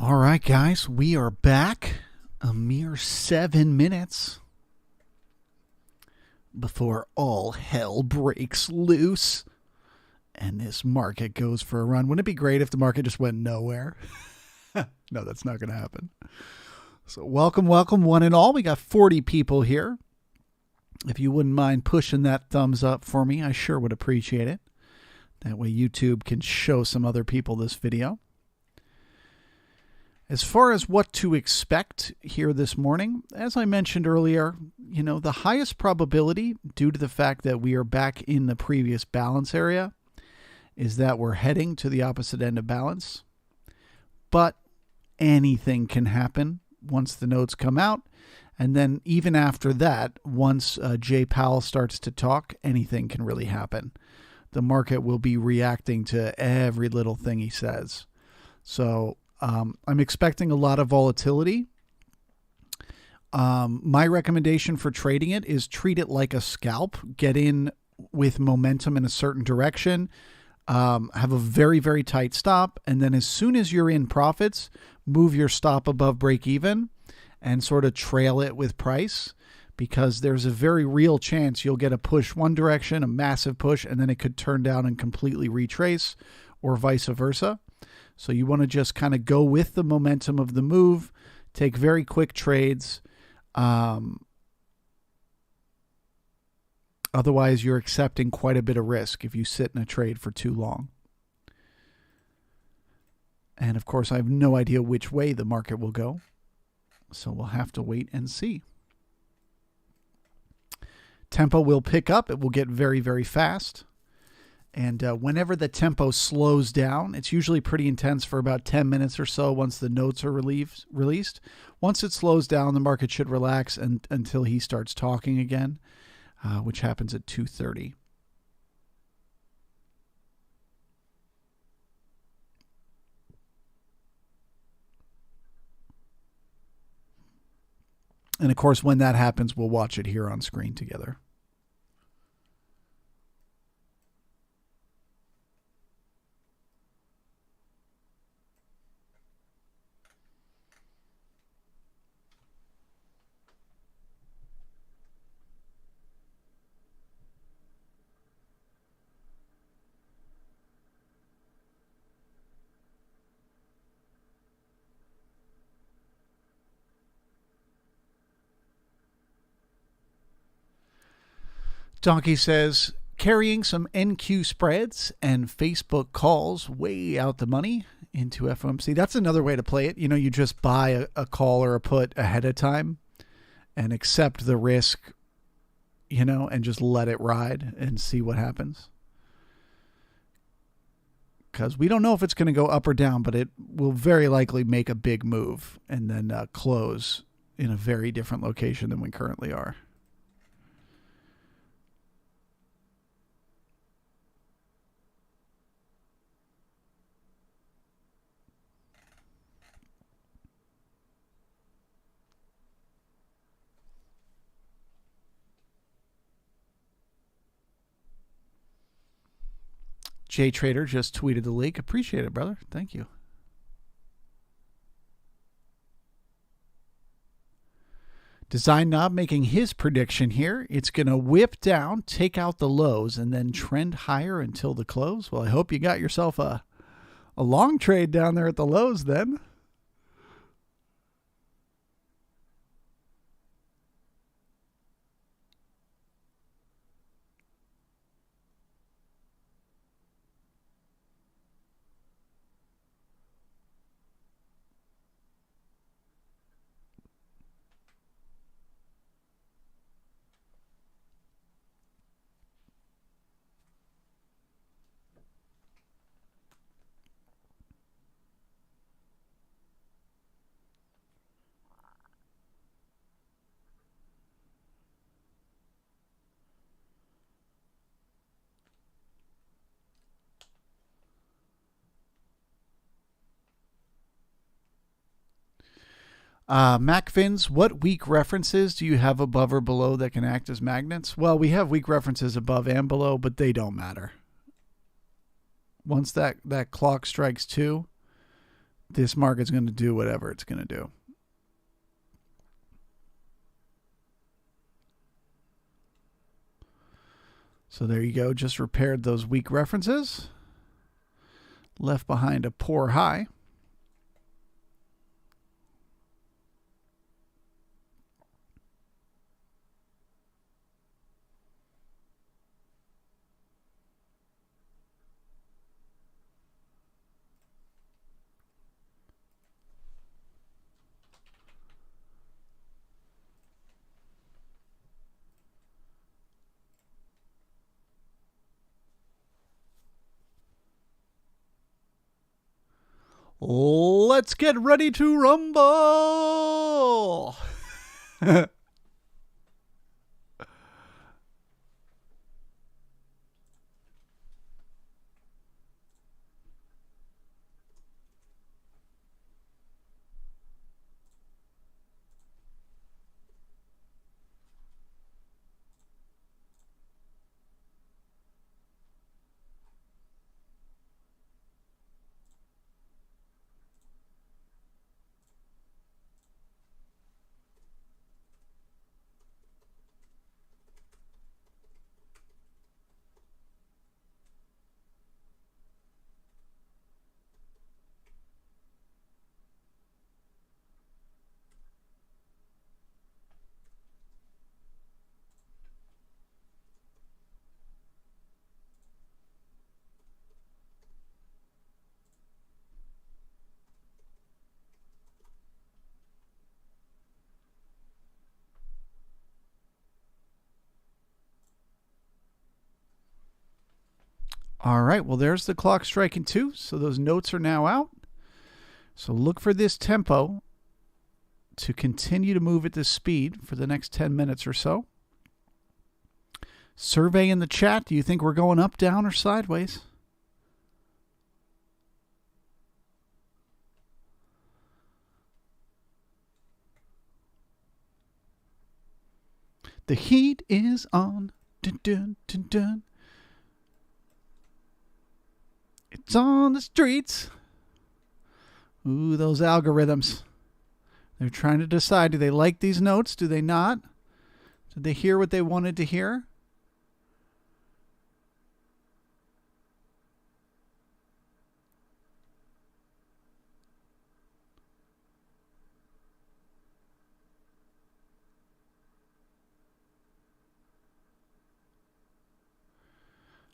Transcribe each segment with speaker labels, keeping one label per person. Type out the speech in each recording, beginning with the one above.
Speaker 1: All right, guys, we are back a mere 7 minutes before all hell breaks loose and this market goes for a run. Wouldn't it be great if the market just went nowhere? No, that's not going to happen. So welcome one and all. We got 40 people here. If you wouldn't mind pushing that thumbs up for me, I sure would appreciate it. That way YouTube can show some other people this video. As far as what to expect here this morning, as I mentioned earlier, the highest probability, due to the fact that we are back in the previous balance area, is that we're heading to the opposite end of balance. But anything can happen once the notes come out. And then even after that, once Jay Powell starts to talk, anything can really happen. The market will be reacting to every little thing he says. So I'm expecting a lot of volatility. My recommendation for trading it is treat it like a scalp. Get in with momentum in a certain direction. Have a very, very tight stop. And then as soon as you're in profits, move your stop above break even and sort of trail it with price, because there's a very real chance you'll get a push one direction, a massive push, and then it could turn down and completely retrace, or vice versa. So you want to just kind of go with the momentum of the move, take very quick trades. Otherwise, you're accepting quite a bit of risk if you sit in a trade for too long. And of course, I have no idea which way the market will go. So we'll have to wait and see. Tempo will pick up. It will get very, very fast. And whenever the tempo slows down, it's usually pretty intense for about 10 minutes or so once the notes are released. Once it slows down, the market should relax until he starts talking again, which happens at 2:30. And of course, when that happens, we'll watch it here on screen together. Donkey says, carrying some NQ spreads and Facebook calls way out the money into FOMC. That's another way to play it. You just buy a call or a put ahead of time and accept the risk, and just let it ride and see what happens. Because we don't know if it's going to go up or down, but it will very likely make a big move and then close in a very different location than we currently are. Jay Trader just tweeted the link. Appreciate it, brother. Thank you. Design Knob making his prediction here. It's going to whip down, take out the lows, and then trend higher until the close. Well, I hope you got yourself a long trade down there at the lows then. MacFins, what weak references do you have above or below that can act as magnets? Well, we have weak references above and below, but they don't matter. Once that clock strikes 2, this market's going to do whatever it's going to do. So there you go. Just repaired those weak references. Left behind a poor high. Let's get ready to rumble. All right, well, there's the clock striking 2. So those notes are now out. So look for this tempo to continue to move at this speed for the next 10 minutes or so. Survey in the chat. Do you think we're going up, down, or sideways? The heat is on. Dun, dun, dun, dun. It's on the streets. Ooh, those algorithms. They're trying to decide, do they like these notes? Do they not? Did they hear what they wanted to hear?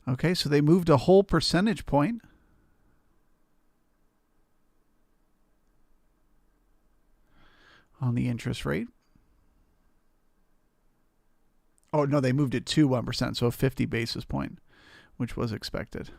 Speaker 1: Okay, so they moved a whole percentage point. On the interest rate. Oh, no, they moved it to 1%, so a 50 basis point, which was expected.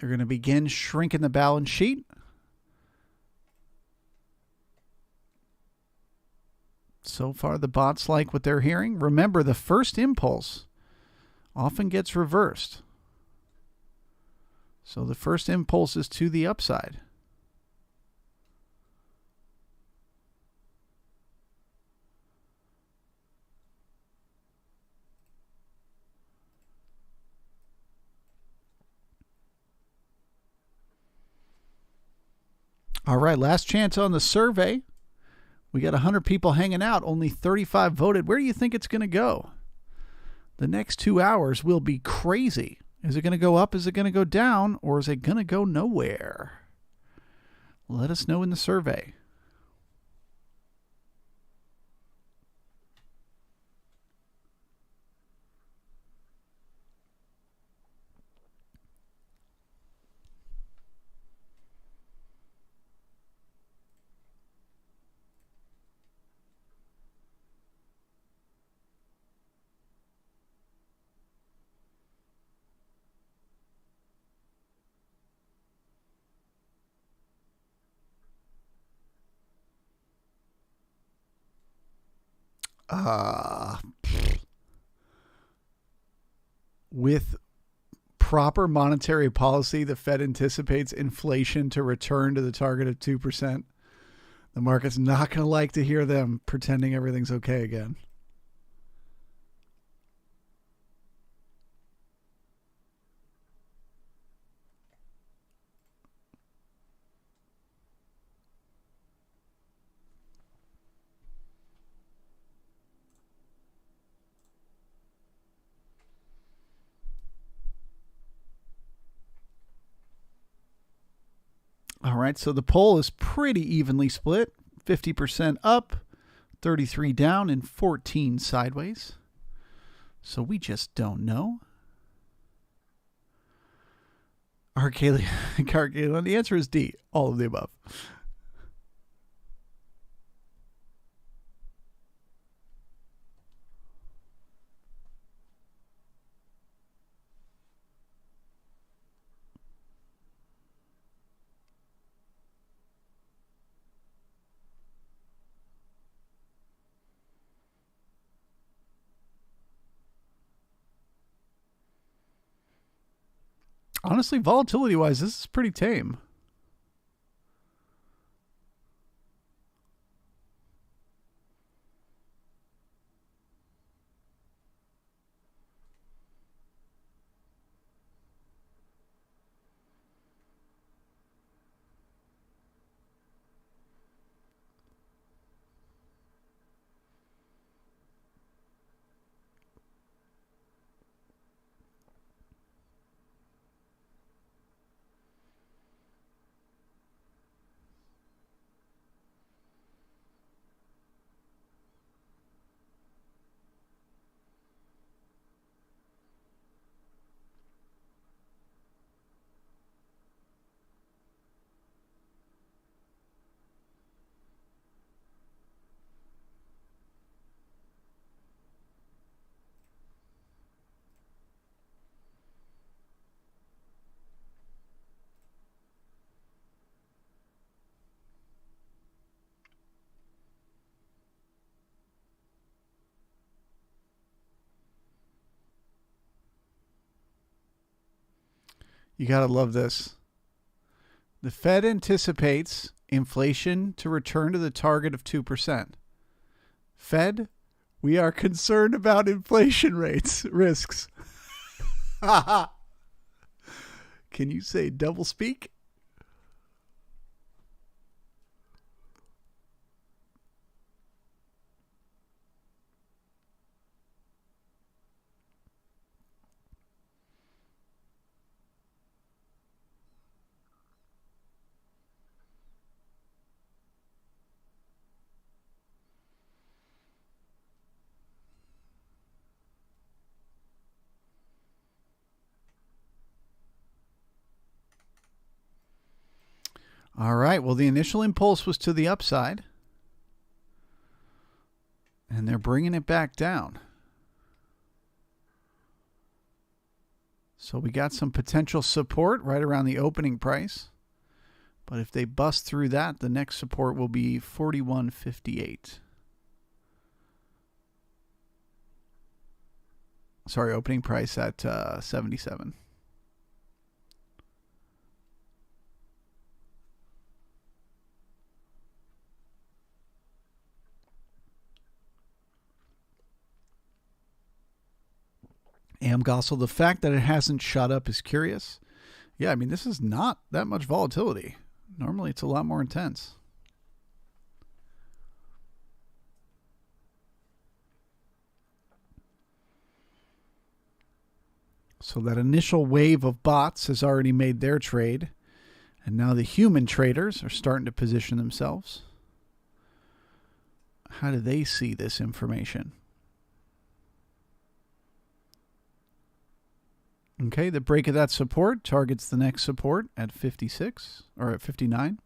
Speaker 1: They're going to begin shrinking the balance sheet. So far, the bots like what they're hearing. Remember, the first impulse often gets reversed. So the first impulse is to the upside. All right, last chance on the survey. We got 100 people hanging out. Only 35 voted. Where do you think it's going to go? The next 2 hours will be crazy. Is it going to go up? Is it going to go down? Or is it going to go nowhere? Let us know in the survey. With proper monetary policy, the Fed anticipates inflation to return to the target of 2%. The market's not going to like to hear them pretending everything's okay again. All right, so the poll is pretty evenly split. 50% up, 33 down, and 14 sideways. So we just don't know. Arcadian, the answer is D, all of the above. Honestly, volatility-wise, this is pretty tame. You got to love this. The Fed anticipates inflation to return to the target of 2%. Fed, we are concerned about inflation risks. Can you say double speak? All right. Well, the initial impulse was to the upside. And they're bringing it back down. So we got some potential support right around the opening price. But if they bust through that, the next support will be 41.58. Sorry, opening price at 77. Amgossel, the fact that it hasn't shot up is curious. Yeah, I mean, this is not that much volatility. Normally, it's a lot more intense. So that initial wave of bots has already made their trade. And now the human traders are starting to position themselves. How do they see this information? Okay, the break of that support targets the next support at 56 or at 59.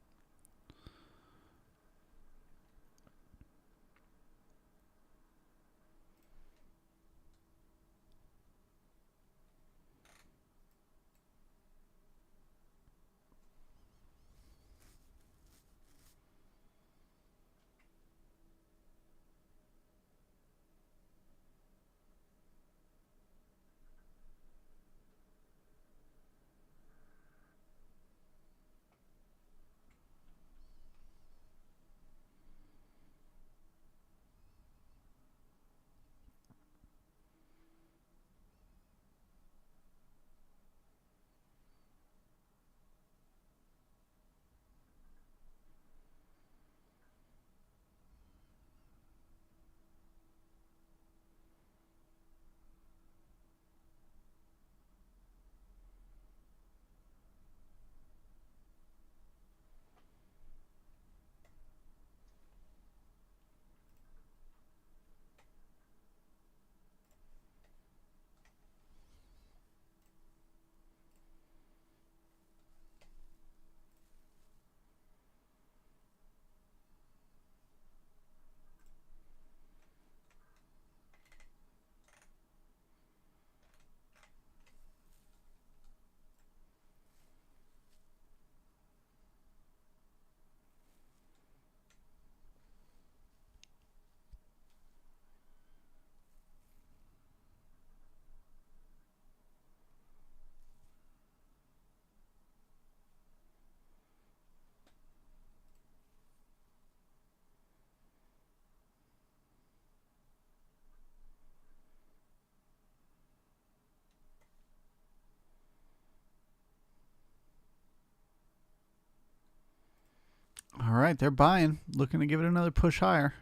Speaker 1: All right, they're buying, looking to give it another push higher.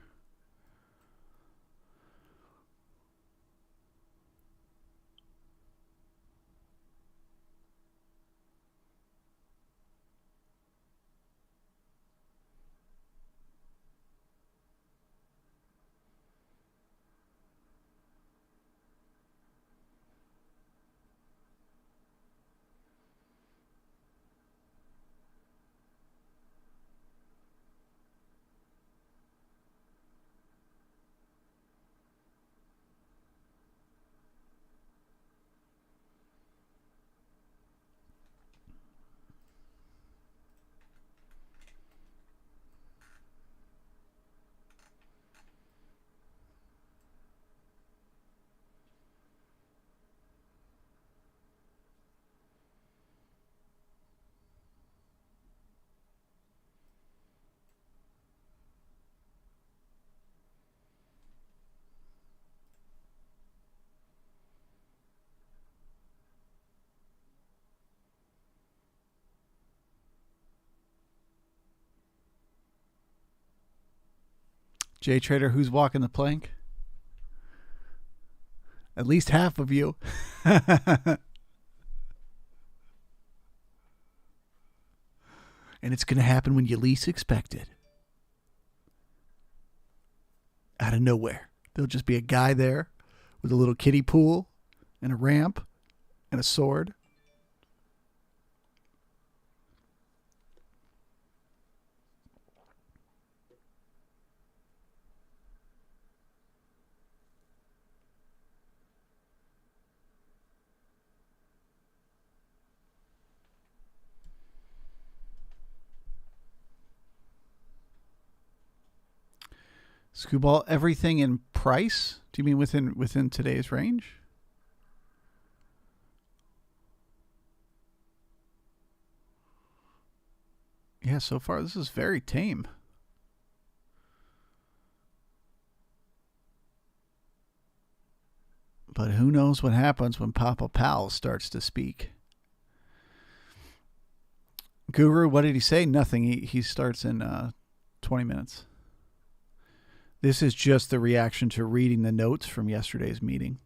Speaker 1: J Trader, who's walking the plank? At least half of you. And it's going to happen when you least expect it. Out of nowhere. There'll just be a guy there with a little kiddie pool and a ramp and a sword. Screwball, everything in price? Do you mean within today's range? Yeah, so far this is very tame. But who knows what happens when Papa Powell starts to speak. Guru, what did he say? Nothing. He starts in 20 minutes. This is just the reaction to reading the notes from yesterday's meeting.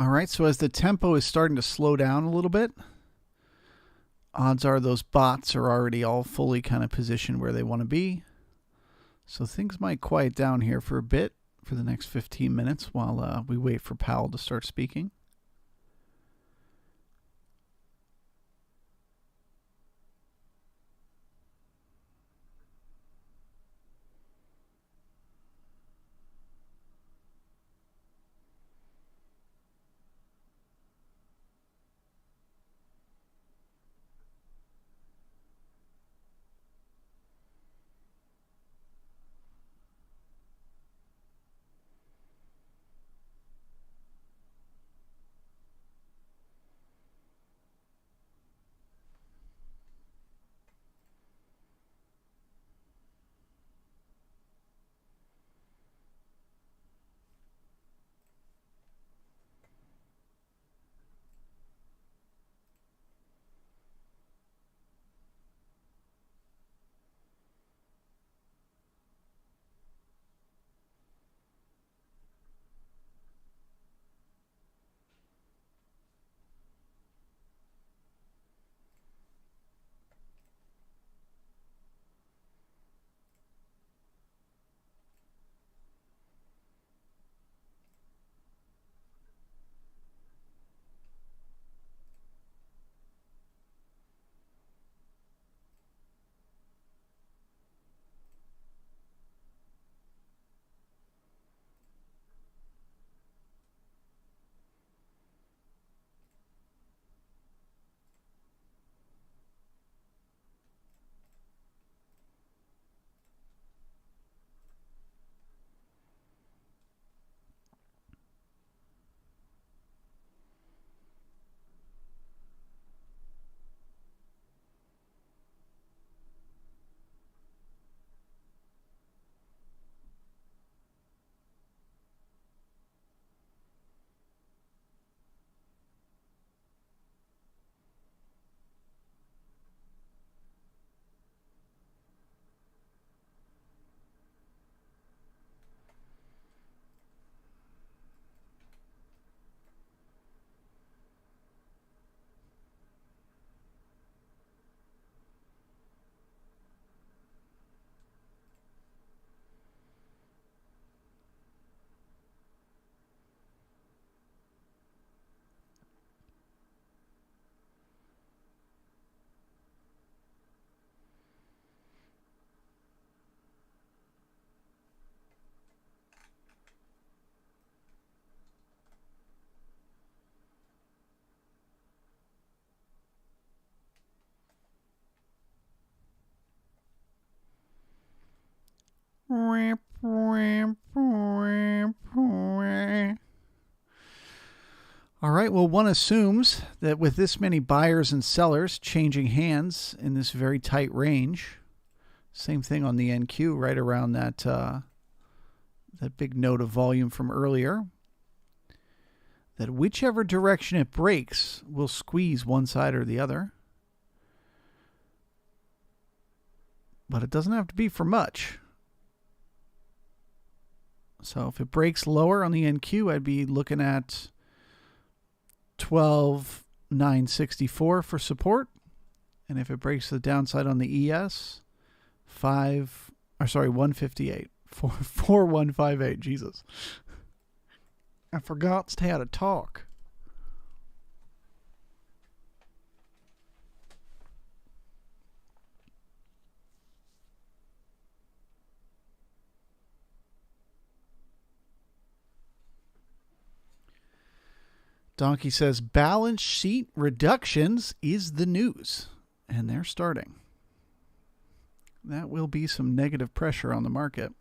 Speaker 1: All right, so as the tempo is starting to slow down a little bit, odds are those bots are already all fully kind of positioned where they want to be. So things might quiet down here for a bit for the next 15 minutes while we wait for Powell to start speaking. All right, well, one assumes that with this many buyers and sellers changing hands in this very tight range, same thing on the NQ, right around that that big note of volume from earlier, that whichever direction it breaks will squeeze one side or the other. But it doesn't have to be for much. So if it breaks lower on the NQ, I'd be looking at 12,964 for support. And if it breaks the downside on the ES, 158. 4158. Jesus. I forgot how to talk. Donkey says balance sheet reductions is the news, and they're starting. That will be some negative pressure on the market.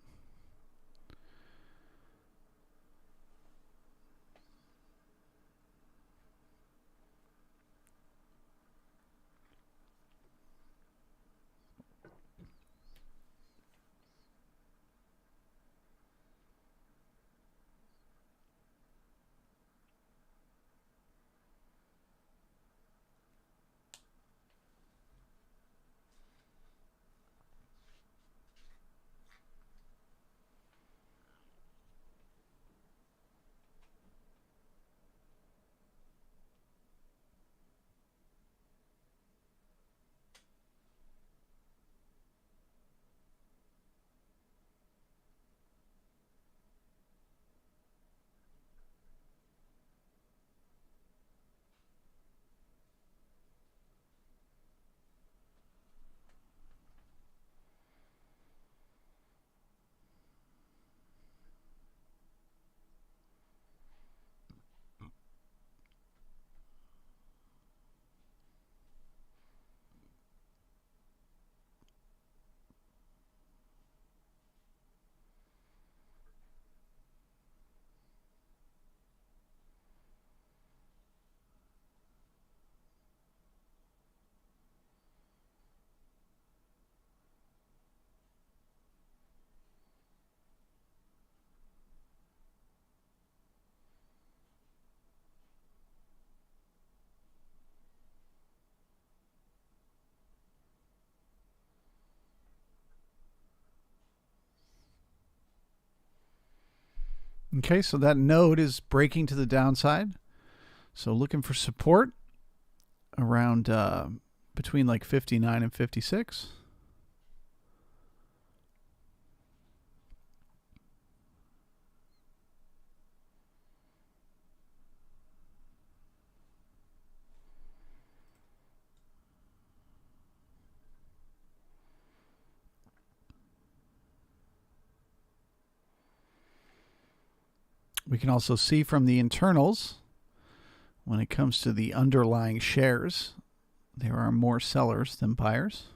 Speaker 1: Okay, so that node is breaking to the downside. So looking for support around between like 59 and 56. We can also see from the internals, when it comes to the underlying shares, there are more sellers than buyers.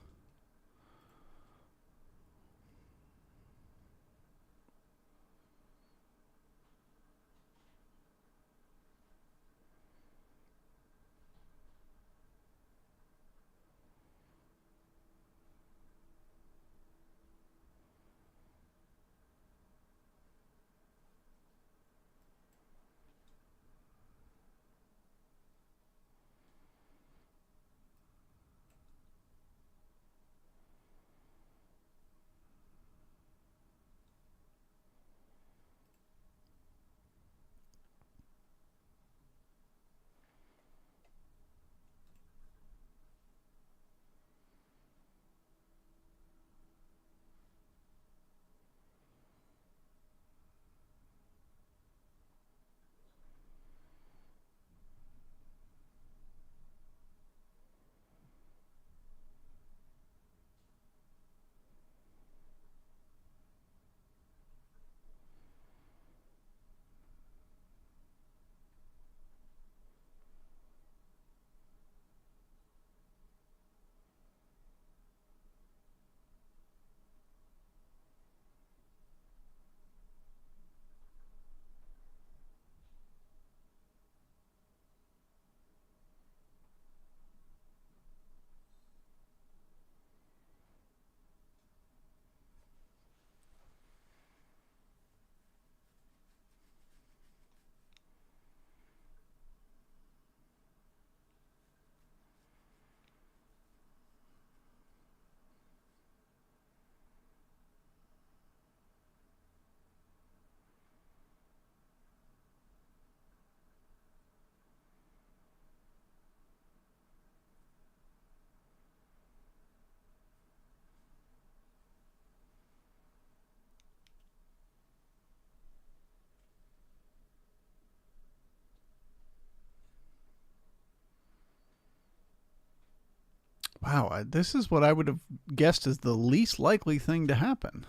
Speaker 1: Wow, this is what I would have guessed is the least likely thing to happen.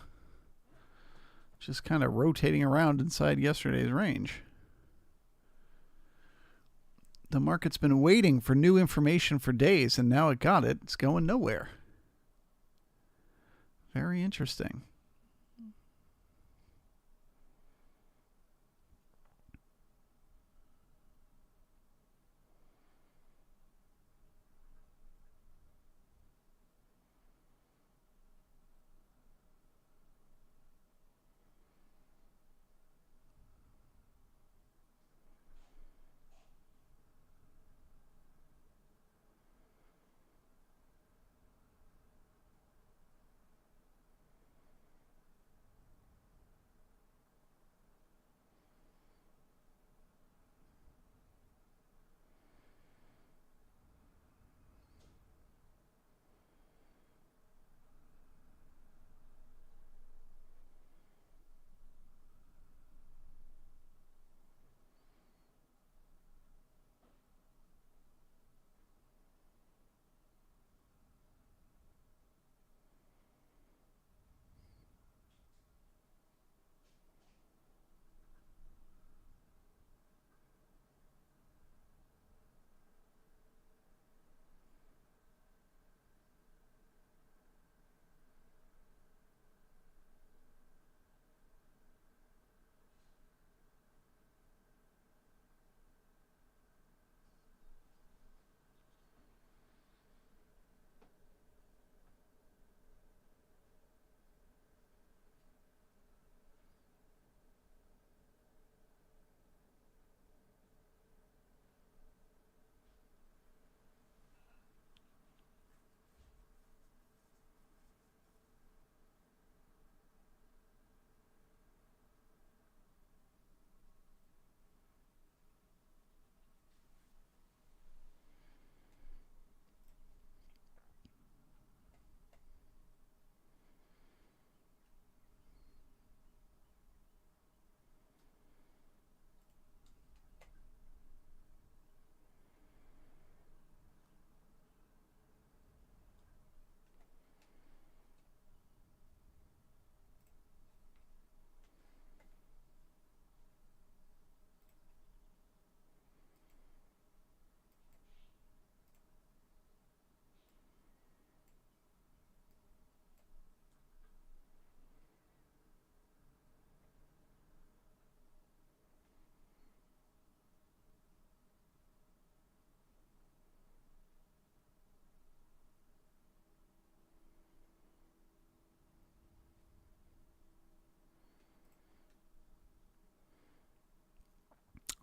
Speaker 1: Just kind of rotating around inside yesterday's range. The market's been waiting for new information for days, and now it got it. It's going nowhere. Very interesting.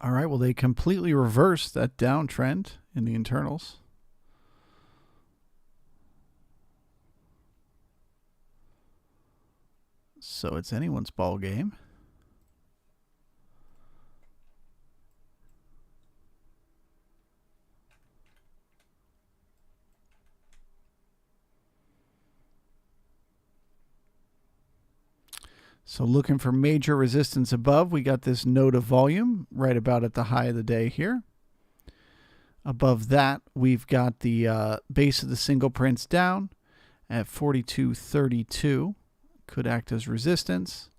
Speaker 1: All right, well, they completely reversed that downtrend in the internals. So it's anyone's ball game. So looking for major resistance above, we got this node of volume right about at the high of the day here. Above that, we've got the base of the single prints down at 42.32. Could act as resistance.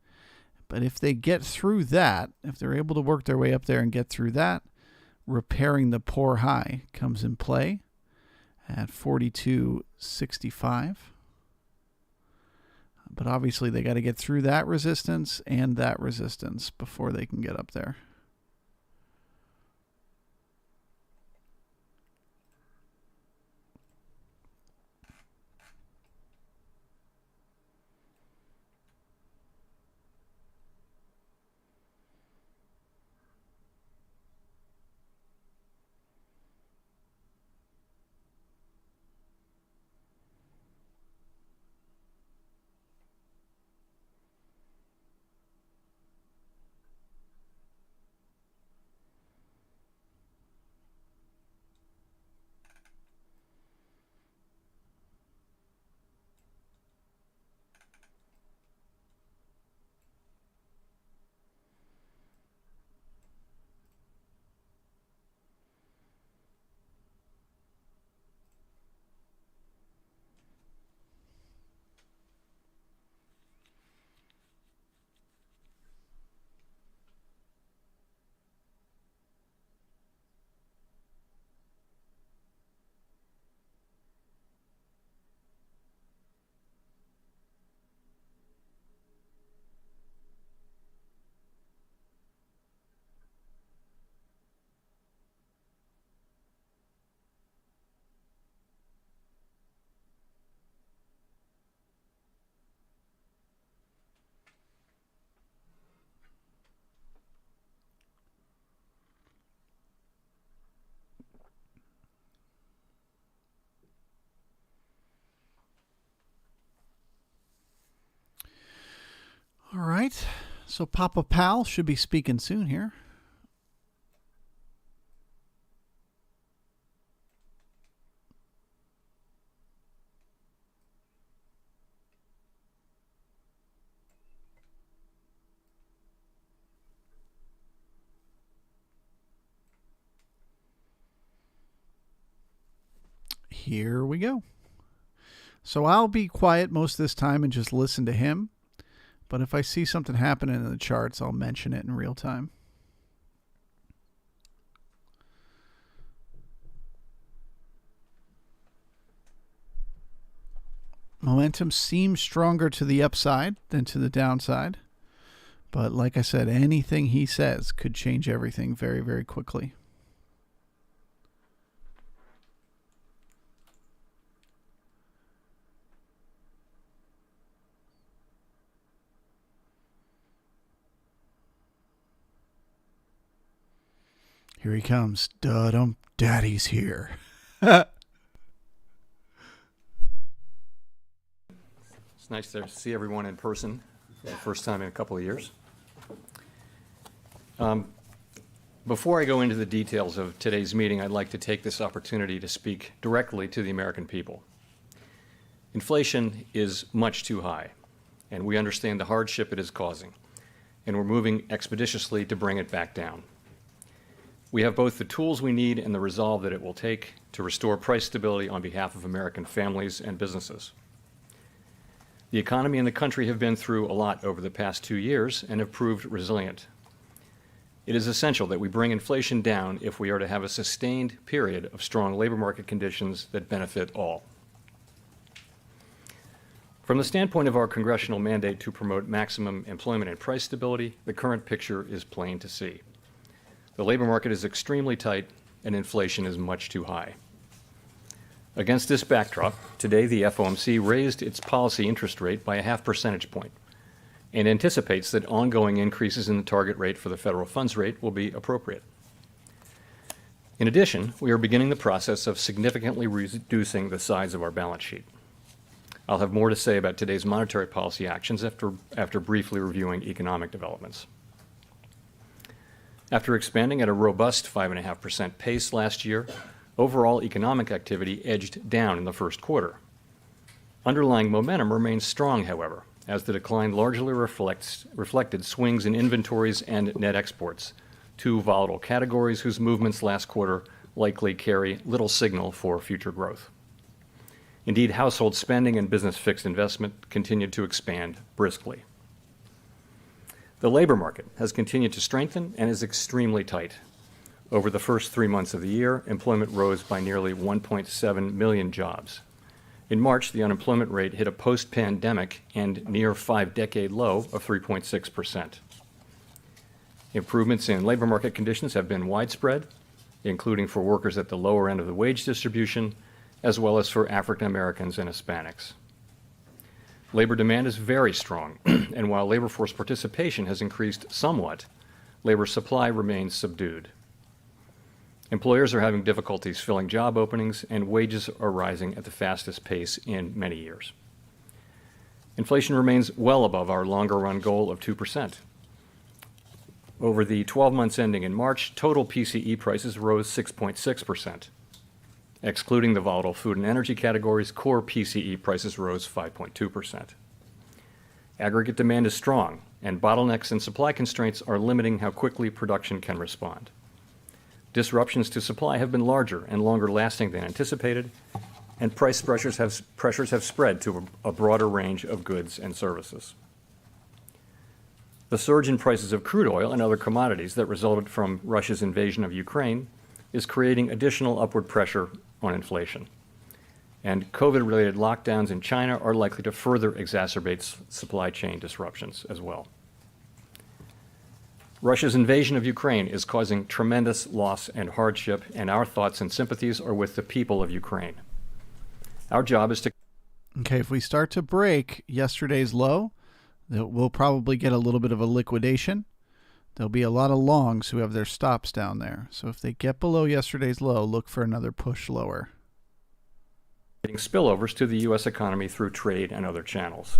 Speaker 1: But if they get through that, if they're able to work their way up there and get through that, repairing the poor high comes in play at 42.65. But obviously they got to get through that resistance and that resistance before they can get up there. All right, so Papa Powell should be speaking soon here. Here we go. So I'll be quiet most of this time and just listen to him. But if I see something happening in the charts, I'll mention it in real time. Momentum seems stronger to the upside than to the downside. But like I said, anything he says could change everything very, very quickly. Here he comes. Dum, Daddy's here.
Speaker 2: It's nice to see everyone in person for the first time in a couple of years. Before I go into the details of today's meeting, I'd like to take this opportunity to speak directly to the American people. Inflation is much too high, and we understand the hardship it is causing, and we're moving expeditiously to bring it back down. We have both the tools we need and the resolve that it will take to restore price stability on behalf of American families and businesses. The economy and the country have been through a lot over the past 2 years and have proved resilient. It is essential that we bring inflation down if we are to have a sustained period of strong labor market conditions that benefit all. From the standpoint of our congressional mandate to promote maximum employment and price stability, the current picture is plain to see. The labor market is extremely tight and inflation is much too high. Against this backdrop, today the FOMC raised its policy interest rate by 0.5 percentage point and anticipates that ongoing increases in the target rate for the federal funds rate will be appropriate. In addition, we are beginning the process of significantly reducing the size of our balance sheet. I'll have more to say about today's monetary policy actions after briefly reviewing economic developments. After expanding at a robust 5.5% pace last year, overall economic activity edged down in the first quarter. Underlying momentum remains strong, however, as the decline largely reflected swings in inventories and net exports, two volatile categories whose movements last quarter likely carry little signal for future growth. Indeed, household spending and business fixed investment continued to expand briskly. The labor market has continued to strengthen and is extremely tight. Over the first 3 months of the year, employment rose by nearly 1.7 million jobs. In March, the unemployment rate hit a post-pandemic and near 5-decade low of 3.6%. Improvements in labor market conditions have been widespread, including for workers at the lower end of the wage distribution, as well as for African Americans and Hispanics. Labor demand is very strong, and while labor force participation has increased somewhat, labor supply remains subdued. Employers are having difficulties filling job openings, and wages are rising at the fastest pace in many years. Inflation remains well above our longer-run goal of 2%. Over the 12 months ending in March, total PCE prices rose 6.6%. Excluding the volatile food and energy categories, core PCE prices rose 5.2%. Aggregate demand is strong, and bottlenecks and supply constraints are limiting how quickly production can respond. Disruptions to supply have been larger and longer lasting than anticipated, and price pressures have spread to a broader range of goods and services. The surge in prices of crude oil and other commodities that resulted from Russia's invasion of Ukraine is creating additional upward pressure on inflation. And COVID-related lockdowns in China are likely to further exacerbate supply chain disruptions as well. Russia's invasion of Ukraine is causing tremendous loss and hardship, and our thoughts and sympathies are with the people of Ukraine. Our job is to...
Speaker 1: Okay, if we start to break yesterday's low, we'll probably get a little bit of a liquidation. There'll be a lot of longs who have their stops down there. So if they get below yesterday's low, look for another push lower.
Speaker 2: Spillovers to the U.S. economy through trade and other channels.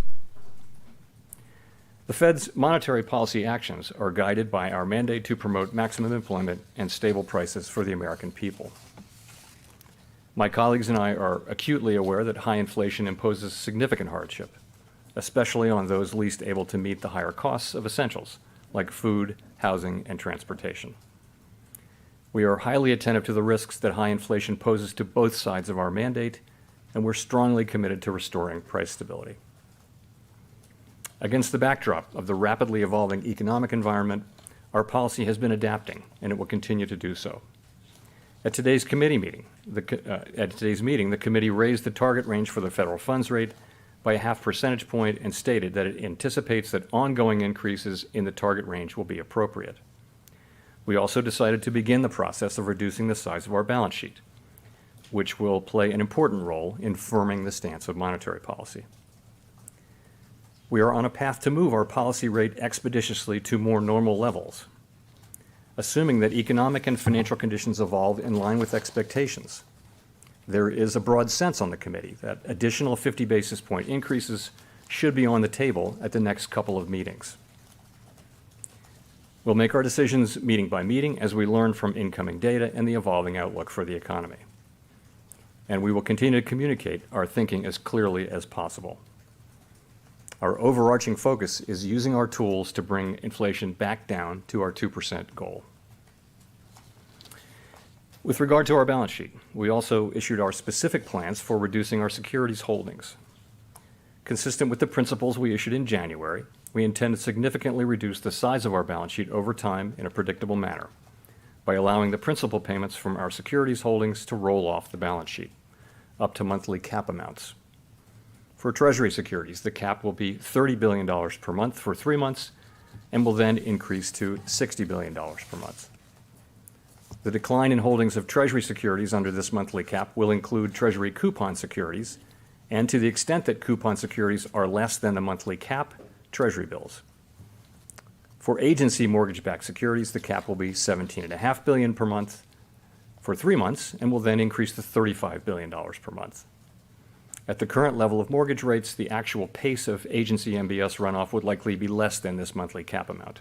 Speaker 2: The Fed's monetary policy actions are guided by our mandate to promote maximum employment and stable prices for the American people. My colleagues and I are acutely aware that high inflation imposes significant hardship, especially on those least able to meet the higher costs of essentials, like food, housing, and transportation. We are highly attentive to the risks that high inflation poses to both sides of our mandate, and we're strongly committed to restoring price stability. Against the backdrop of the rapidly evolving economic environment, our policy has been adapting, and it will continue to do so. At today's meeting, the committee raised the target range for the federal funds rate by a 0.5 percentage point and stated that it anticipates that ongoing increases in the target range will be appropriate. We also decided to begin the process of reducing the size of our balance sheet, which will play an important role in firming the stance of monetary policy. We are on a path to move our policy rate expeditiously to more normal levels, assuming that economic and financial conditions evolve in line with expectations. There is a broad sense on the committee that additional 50 basis point increases should be on the table at the next couple of meetings. We'll make our decisions meeting by meeting as we learn from incoming data and the evolving outlook for the economy. And we will continue to communicate our thinking as clearly as possible. Our overarching focus is using our tools to bring inflation back down to our 2% goal. With regard to our balance sheet, we also issued our specific plans for reducing our securities holdings. Consistent with the principles we issued in January, we intend to significantly reduce the size of our balance sheet over time in a predictable manner by allowing the principal payments from our securities holdings to roll off the balance sheet, up to monthly cap amounts. For Treasury securities, the cap will be $30 billion per month for 3 months and will then increase to $60 billion per month. The decline in holdings of Treasury securities under this monthly cap will include Treasury coupon securities, and to the extent that coupon securities are less than the monthly cap, Treasury bills. For agency mortgage-backed securities, the cap will be $17.5 billion per month. for 3 months and will then increase to $35 billion per month. At the current level of mortgage rates, the actual pace of agency MBS runoff would likely be less than this monthly cap amount.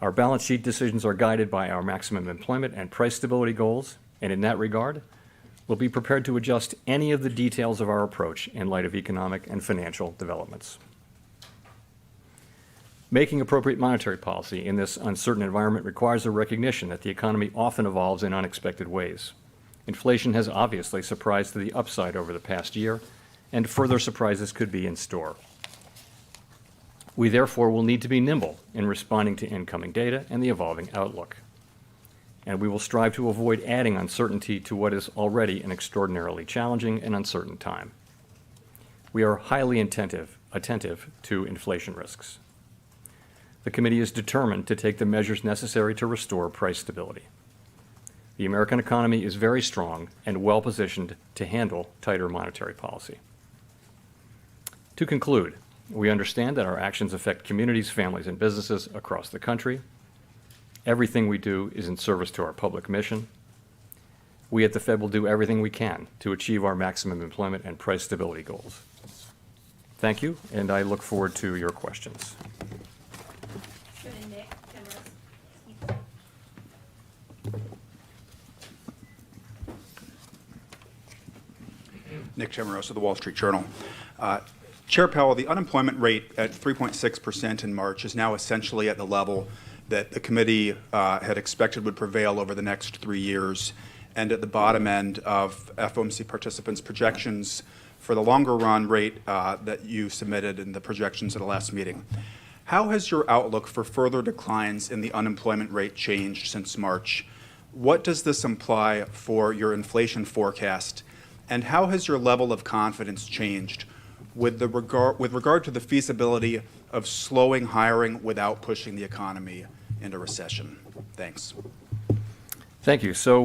Speaker 2: Our balance sheet decisions are guided by our maximum employment and price stability goals, and in that regard, we'll be prepared to adjust any of the details of our approach in light of economic and financial developments. Making appropriate monetary policy in this uncertain environment requires a recognition that the economy often evolves in unexpected ways. Inflation has obviously surprised to the upside over the past year, and further surprises could be in store. We therefore will need to be nimble in responding to incoming data and the evolving outlook. And we will strive to avoid adding uncertainty to what is already an extraordinarily challenging and uncertain time. We are highly attentive to inflation risks. The committee is determined to take the measures necessary to restore price stability. The American economy is very strong and well-positioned to handle tighter monetary policy. To conclude, we understand that our actions affect communities, families, and businesses across the country. Everything we do is in service to our public mission. We at the Fed will do everything we can to achieve our maximum employment and price stability goals. Thank you, and I look forward to your questions.
Speaker 3: Nick Chamarosa of the Wall Street Journal. Chair Powell, the unemployment rate at 3.6% in March is now essentially at the level that the committee had expected would prevail over the next 3 years, and at the bottom end of FOMC participants' projections for the longer run rate that you submitted in the projections at the last meeting. How has your outlook for further declines in the unemployment rate changed since March? What does this imply for your inflation forecast? And how has your level of confidence changed with regard to the feasibility of slowing hiring without pushing the economy into recession? Thanks.
Speaker 2: Thank you. So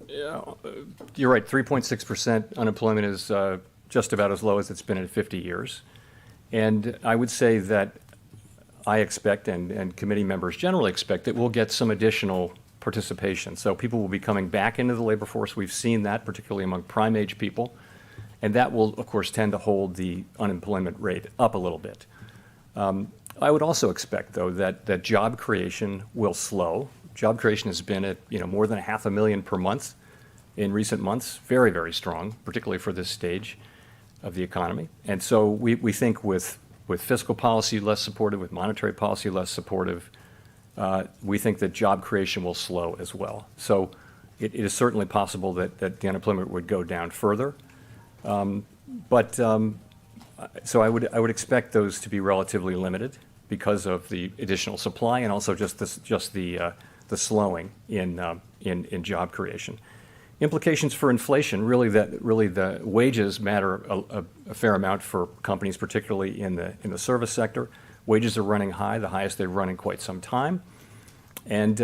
Speaker 2: you're right, 3.6% unemployment is just about as low as it's been in 50 years. And I would say that I expect, and committee members generally expect, that we'll get some additional participation. So people will be coming back into the labor force. We've seen that, particularly among prime age people. And that will, of course, tend to hold the unemployment rate up a little bit. I would also expect, though, that job creation will slow. Job creation has been at more than 500,000 per month in recent months, very, very strong, particularly for this stage of the economy. And so we think with fiscal policy less supportive, with monetary policy less supportive, we think that job creation will slow as well. So it is certainly possible that the unemployment would go down further. So I would expect those to be relatively limited because of the additional supply and also just the slowing in job creation. Implications for inflation, really the wages matter a fair amount for companies, particularly in the service sector. Wages are running high, the highest they've run in quite some time, and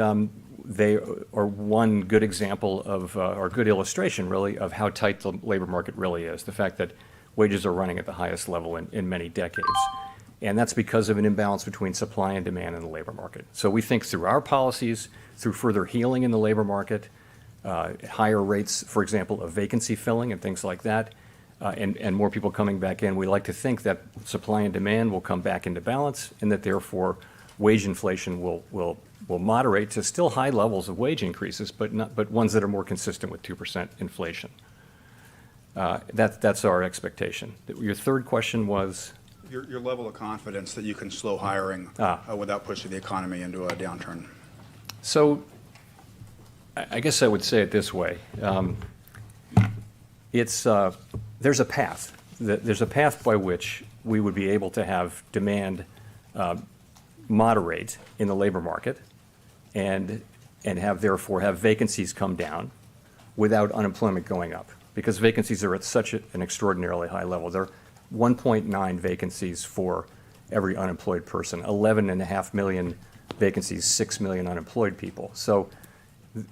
Speaker 2: they are one good example of, or good illustration, really, of how tight the labor market really is. The fact that wages are running at the highest level in many decades. And that's because of an imbalance between supply and demand in the labor market. So we think through our policies, through further healing in the labor market, higher rates, for example, of vacancy filling and things like that, and more people coming back in, we like to think that supply and demand will come back into balance and that therefore wage inflation will moderate to still high levels of wage increases, but ones that are more consistent with 2% inflation. That's our expectation. Your third question was?
Speaker 3: Your level of confidence that you can slow hiring without pushing the economy into a downturn.
Speaker 2: So I guess I would say it this way. There's a path. There's a path by which we would be able to have demand moderate in the labor market and therefore have vacancies come down without unemployment going up, because vacancies are at such an extraordinarily high level. They're 1.9 vacancies for every unemployed person, 11.5 million vacancies, 6 million unemployed people. So,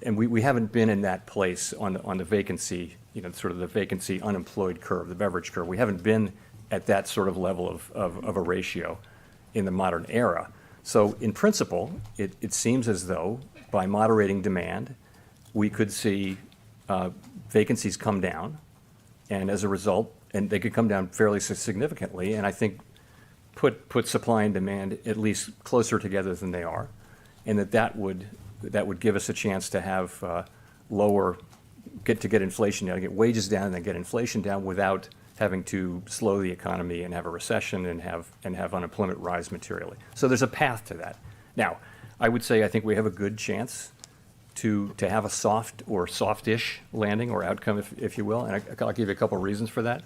Speaker 2: and we haven't been in that place on the vacancy, sort of the vacancy unemployed curve, the Beveridge curve. We haven't been at that sort of level of a ratio in the modern era. So in principle, it seems as though by moderating demand, we could see vacancies come down, and as a result, and they could come down fairly significantly, and I think put supply and demand at least closer together than they are, and that would give us a chance to have get inflation down, get wages down, and then get inflation down without having to slow the economy and have a recession and have unemployment rise materially. So there's a path to that. Now, I would say I think we have a good chance to have a soft or softish landing or outcome, if you will, and I'll give you a couple of reasons for that.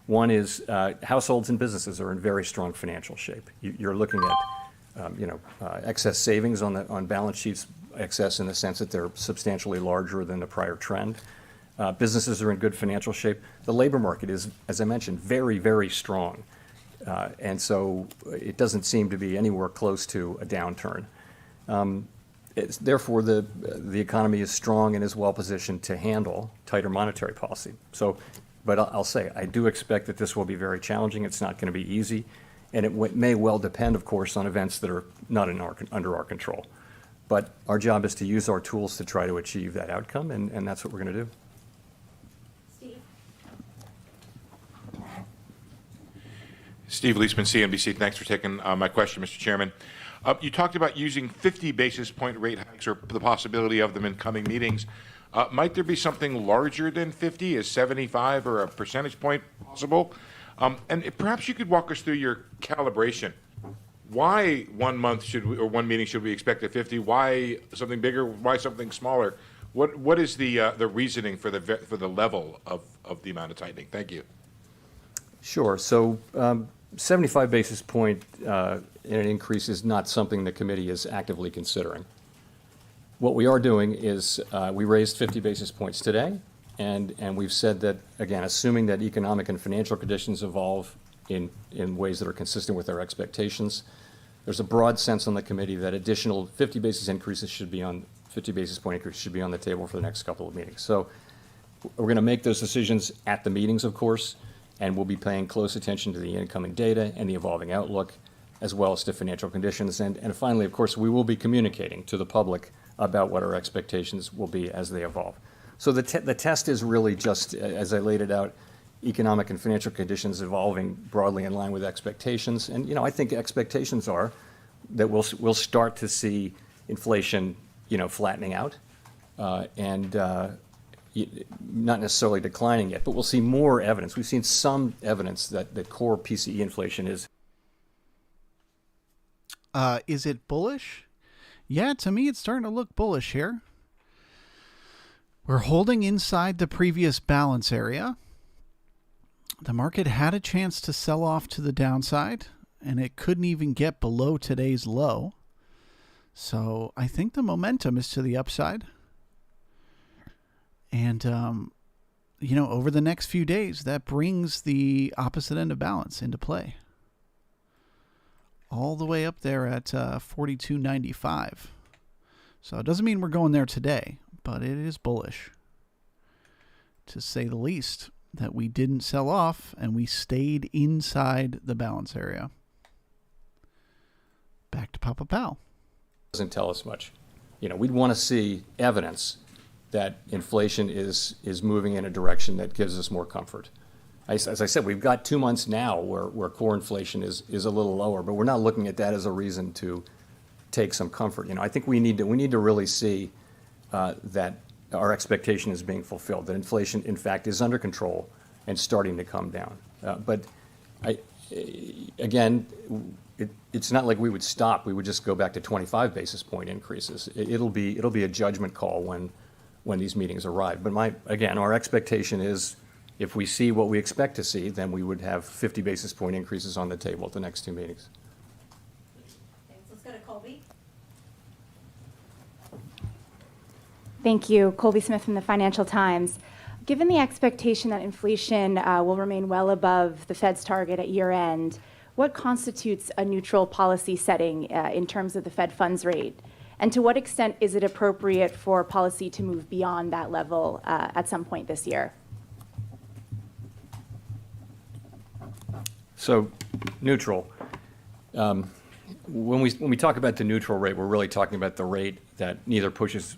Speaker 2: One is households and businesses are in very strong financial shape. You're looking at excess savings on balance sheets, excess in the sense that they're substantially larger than the prior trend. Businesses are in good financial shape. The labor market is, as I mentioned, very, very strong. And so it doesn't seem to be anywhere close to a downturn. Therefore, the economy is strong and is well positioned to handle tighter monetary policy. So, but I'll say, I do expect that this will be very challenging. It's not going to be easy. And it may well depend, of course, on events that are not under our control. But our job is to use our tools to try to achieve that outcome, and that's what we're going to do.
Speaker 4: Steve Leisman, CNBC. Thanks for taking my question, Mr. Chairman. You talked about using 50 basis point rate hikes or the possibility of them in coming meetings. Might there be something larger than 50? Is 75 or a percentage point possible? And perhaps you could walk us through your calibration. Why 1 month or one meeting should we expect at 50? Why something bigger? Why something smaller? What is the reasoning for the level of the amount of tightening? Thank you.
Speaker 2: Sure. So 75 basis point in an increase is not something the committee is actively considering. What we are doing is we raised 50 basis points today, and we've said that, again, assuming that economic and financial conditions evolve in ways that are consistent with our expectations, there's a broad sense on the committee that additional 50 basis point increases should be on the table for the next couple of meetings. So we're going to make those decisions at the meetings, of course, and we'll be paying close attention to the incoming data and the evolving outlook, as well as to financial conditions. And finally, of course, we will be communicating to the public about what our expectations will be as they evolve. So the test is really just, as I laid it out, economic and financial conditions evolving broadly in line with expectations. And, I think expectations are that we'll start to see inflation, flattening out and not necessarily declining yet, but we'll see more evidence. We've seen some evidence that core PCE inflation is.
Speaker 1: Is it bullish? Yeah, to me, it's starting to look bullish here. We're holding inside the previous balance area. The market had a chance to sell off to the downside, and it couldn't even get below today's low. So I think the momentum is to the upside. And, over the next few days, that brings the opposite end of balance into play. All the way up there at 42.95. So it doesn't mean we're going there today, but it is bullish, to say the least, that we didn't sell off and we stayed inside the balance area. Back to Papa Powell.
Speaker 2: Doesn't tell us much. We'd want to see evidence that inflation is moving in a direction that gives us more comfort. As I said, we've got 2 months now where core inflation is a little lower, but we're not looking at that as a reason to take some comfort. I think we need to really see that our expectation is being fulfilled, that inflation, in fact, is under control and starting to come down. But it's not like we would stop. We would just go back to 25 basis point increases. It'll be a judgment call when these meetings arrive. But our expectation is, if we see what we expect to see, then we would have 50 basis point increases on the table at the next 2 meetings.
Speaker 5: Thanks. Let's go to Colby.
Speaker 6: Thank you. Colby Smith from the Financial Times. Given the expectation that inflation will remain well above the Fed's target at year end, what constitutes a neutral policy setting in terms of the Fed funds rate? And to what extent is it appropriate for policy to move beyond that level at some point this year?
Speaker 2: So, neutral. when we talk about the neutral rate, we're really talking about the rate that neither pushes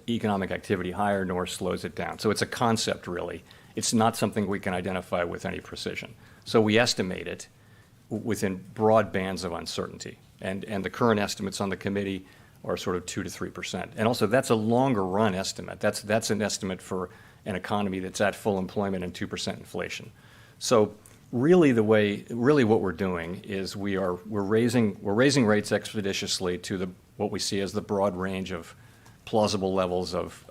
Speaker 2: economic activity higher nor slows it down. So it's a concept, really. It's not something we can identify with any precision. So we estimate it within broad bands of uncertainty. And the current estimates on the committee are sort of 2 to 3%. And also, that's a longer run estimate. That's an estimate for an economy that's at full employment and 2% inflation. So really what we're doing is we're raising rates expeditiously to what we see as the broad range of plausible levels of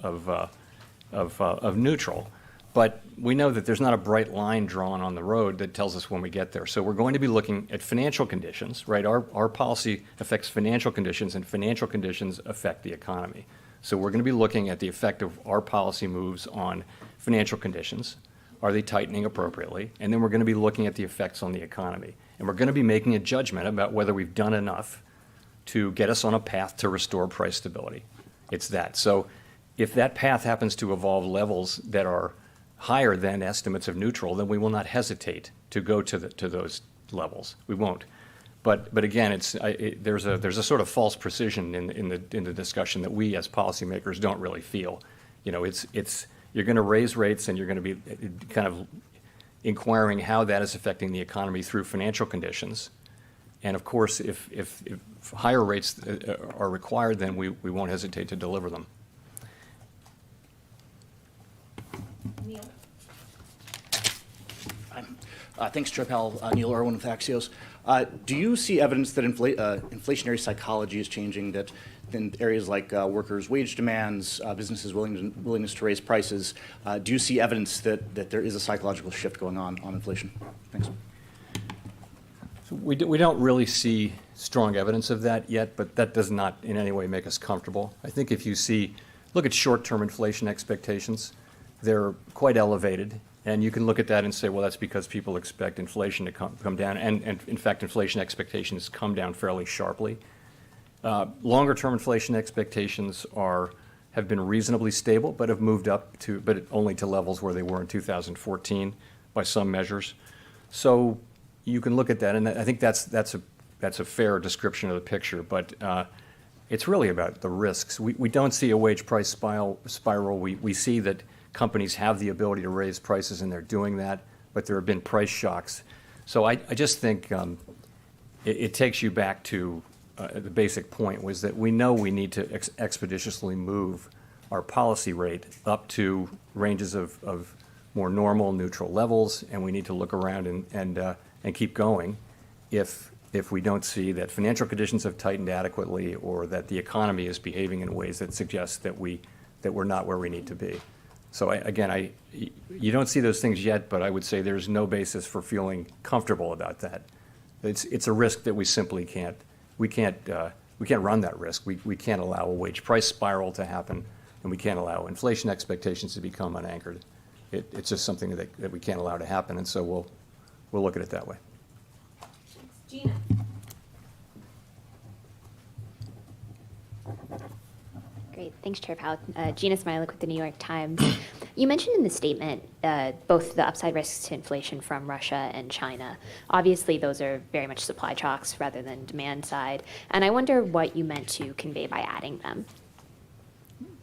Speaker 2: neutral. But we know that there's not a bright line drawn on the road that tells us when we get there. So we're going to be looking at financial conditions, right? Our policy affects financial conditions, and financial conditions affect the economy. So we're going to be looking at the effect of our policy moves on financial conditions. Are they tightening appropriately? And then we're going to be looking at the effects on the economy. And we're going to be making a judgment about whether we've done enough to get us on a path to restore price stability. It's that. So if that path happens to evolve levels that are higher than estimates of neutral, then we will not hesitate to go to those levels. We won't. But again, there's a sort of false precision in the discussion that we as policymakers don't really feel. You know, you're going to raise rates, and you're going to be kind of inquiring how that is affecting the economy through financial conditions. And of course, if higher rates are required, then we won't hesitate to deliver them.
Speaker 5: Neil?
Speaker 7: Thanks, Chair Powell. Neil Irwin with Axios. Do you see evidence that inflationary psychology is changing, that in areas like workers' wage demands, businesses' willingness to raise prices, do you see evidence that there is a psychological shift going on inflation? Thanks.
Speaker 2: So we don't really see strong evidence of that yet, but that does not in any way make us comfortable. I think if you look at short-term inflation expectations, they're quite elevated. And you can look at that and say, well, that's because people expect inflation to come down. And in fact, inflation expectations come down fairly sharply. Longer-term inflation expectations have been reasonably stable, but have moved up but only to levels where they were in 2014 by some measures. So you can look at that, and I think that's a fair description of the picture. But it's really about the risks. We don't see a wage price spiral. We see that companies have the ability to raise prices, and they're doing that, but there have been price shocks. So I just think it takes you back to the basic point, was that we know we need to expeditiously move our policy rate up to ranges of more normal, neutral levels, and we need to look around and keep going if we don't see that financial conditions have tightened adequately, or that the economy is behaving in ways that suggest that we're not where we need to be. So you don't see those things yet, but I would say there's no basis for feeling comfortable about that. It's a risk that we simply can't run that risk. We can't allow a wage price spiral to happen, and we can't allow inflation expectations to become unanchored. It's just something that we can't allow to happen, and so we'll look at it that way.
Speaker 5: Gina?
Speaker 8: Great. Thanks, Chair Powell. Gina Smilik with the New York Times. You mentioned in the statement both the upside risks to inflation from Russia and China. Obviously, those are very much supply shocks rather than demand side. And I wonder what you meant to convey by adding them.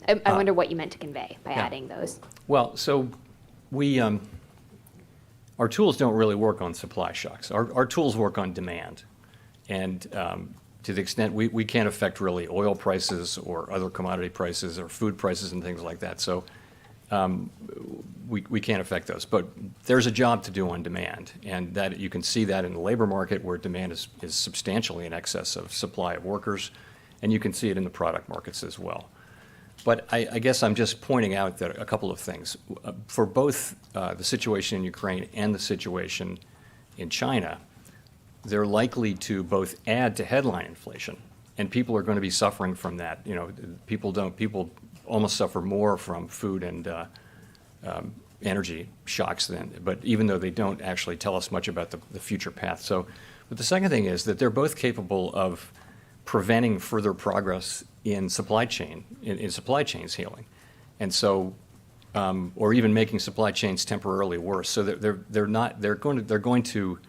Speaker 8: I wonder what you meant to convey by adding those.
Speaker 2: Well, so our tools don't really work on supply shocks. Our tools work on demand. And to the extent we can't affect really oil prices or other commodity prices or food prices and things like that. So we can't affect those. But there's a job to do on demand, and that you can see that in the labor market, where demand is substantially in excess of supply of workers, and you can see it in the product markets as well. But I guess I'm just pointing out that a couple of things. For both the situation in Ukraine and the situation in China, they're likely to both add to headline inflation, and people are going to be suffering from that. You know, people almost suffer more from food and energy shocks but even though they don't actually tell us much about the future path. So, but the second thing is that they're both capable of preventing further progress in supply chains healing, and so, or even making supply chains temporarily worse. So they're going to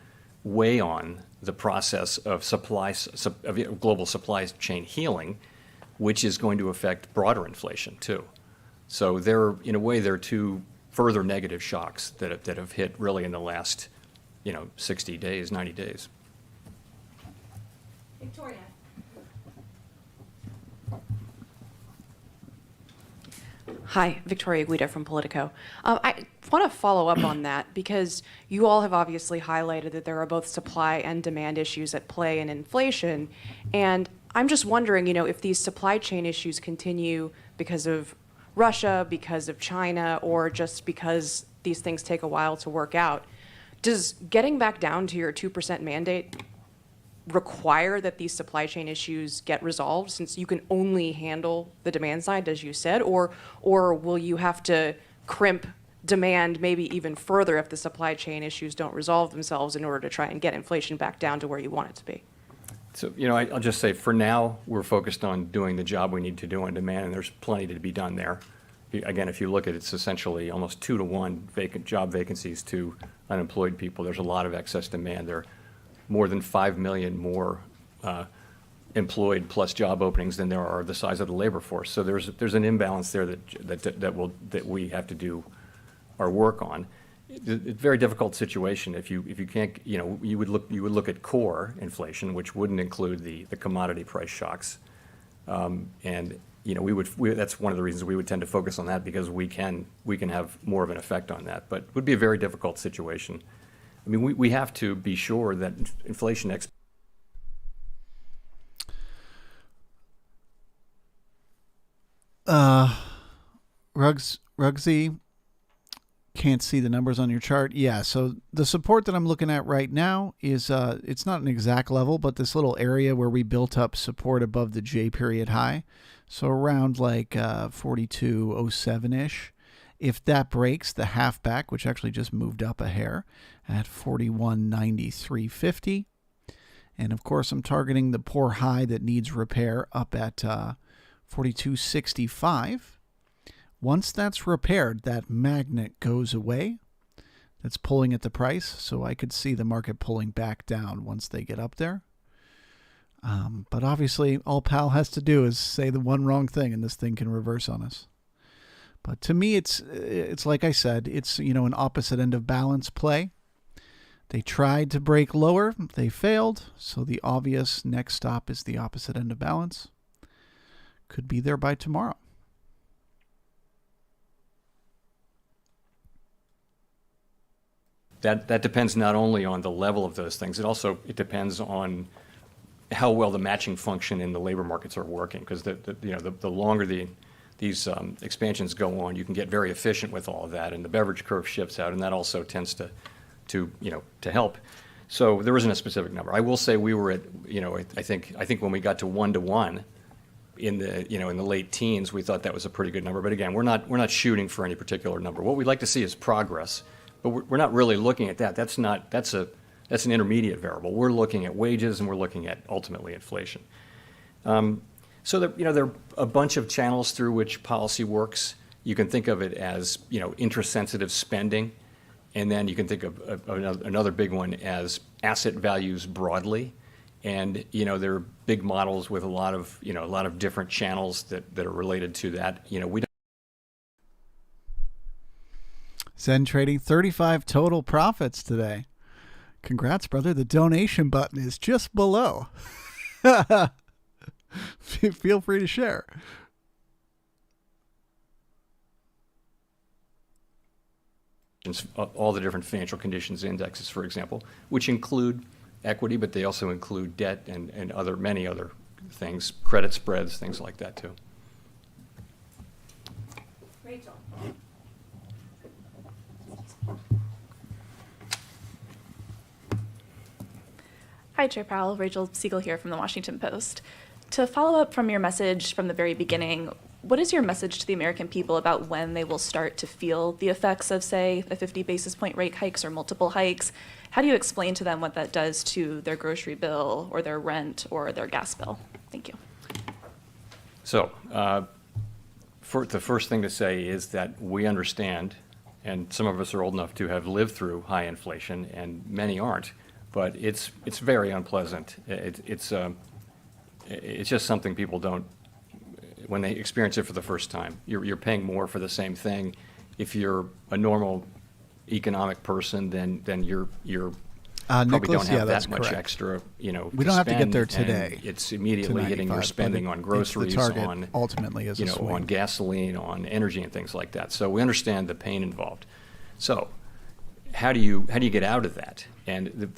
Speaker 2: weigh on the process of global supply chain healing, which is going to affect broader inflation too. So in a way, there are two further negative shocks that have hit really in the last, 60 days, 90 days.
Speaker 5: Victoria.
Speaker 9: Hi, Victoria Guida from Politico. I want to follow up on that because you all have obviously highlighted that there are both supply and demand issues at play in inflation. And I'm just wondering, if these supply chain issues continue because of Russia, because of China, or just because these things take a while to work out, does getting back down to your 2% mandate require that these supply chain issues get resolved, since you can only handle the demand side, as you said, or will you have to crimp demand maybe even further if the supply chain issues don't resolve themselves in order to try and get inflation back down to where you want it to be?
Speaker 2: So, I'll just say for now, we're focused on doing the job we need to do on demand, and there's plenty to be done there. Again, if you look at it, it's essentially almost 2-to-1 job vacancies to unemployed people. There's a lot of excess demand. There are more than 5 million more employed plus job openings than there are the size of the labor force. So there's an imbalance there that we have to do our work on. It's a very difficult situation if you can't, you would look at core inflation, which wouldn't include the commodity price shocks, and that's one of the reasons we would tend to focus on that, because we can have more of an effect on that. But it would be a very difficult situation. I mean, we have to be sure that inflation
Speaker 1: Rugsy, can't see the numbers on your chart. Yeah, so the support that I'm looking at right now is, it's not an exact level, but this little area where we built up support above the J period high. So around like 42.07-ish. If that breaks, the halfback, which actually just moved up a hair at 41.9350. And of course, I'm targeting the poor high that needs repair up at 42.65. Once that's repaired, that magnet goes away. That's pulling at the price. So I could see the market pulling back down once they get up there. But obviously, all Powell has to do is say the one wrong thing, and this thing can reverse on us. But to me, it's like I said, it's, an opposite end of balance play. They tried to break lower. They failed. So the obvious next stop is the opposite end of balance. Could be there by tomorrow.
Speaker 2: That depends not only on the level of those things, it depends on how well the matching function in the labor markets are working, because the longer these expansions go on, you can get very efficient with all of that, and the beverage curve shifts out, and that also tends to help. So there isn't a specific number. I will say we were at, I think when we got to 1-to-1 in the late teens, we thought that was a pretty good number. But again, we're not shooting for any particular number. What we'd like to see is progress, but we're not really looking at that. That's an intermediate variable. We're looking at wages, and we're looking at ultimately inflation. So there are a bunch of channels through which policy works. You can think of it as interest-sensitive spending, and then you can think of another big one as asset values broadly. And there are big models with a lot of different channels that are related to that. We don't.
Speaker 1: Zen trading 35 total profits today. Congrats, brother. The donation button is just below. Feel free to share.
Speaker 2: All the different financial conditions indexes, for example, which include equity, but they also include debt and many other things, credit spreads, things like that too.
Speaker 5: Rachel.
Speaker 10: Hi, Chair Powell. Rachel Siegel here from the Washington Post. To follow up from your message from the very beginning, what is your message to the American people about when they will start to feel the effects of, say, a 50 basis point rate hikes or multiple hikes? How do you explain to them what that does to their grocery bill or their rent or their gas bill? Thank you.
Speaker 2: So the first thing to say is that we understand, and some of us are old enough to have lived through high inflation, and many aren't, but it's very unpleasant. It's just something people don't, when they experience it for the first time. You're paying more for the same thing. If you're a normal economic person, then you're probably
Speaker 1: Nicholas,
Speaker 2: don't have
Speaker 1: that's
Speaker 2: that much
Speaker 1: correct.
Speaker 2: extra,
Speaker 1: We don't have to get there
Speaker 2: spend,
Speaker 1: today.
Speaker 2: and it's immediately hitting your
Speaker 1: 95,
Speaker 2: spending
Speaker 1: but
Speaker 2: on groceries,
Speaker 1: the target
Speaker 2: on
Speaker 1: ultimately is a swing.
Speaker 2: on gasoline, on energy, and things like that. So we understand the pain involved. So how do you get out of that? And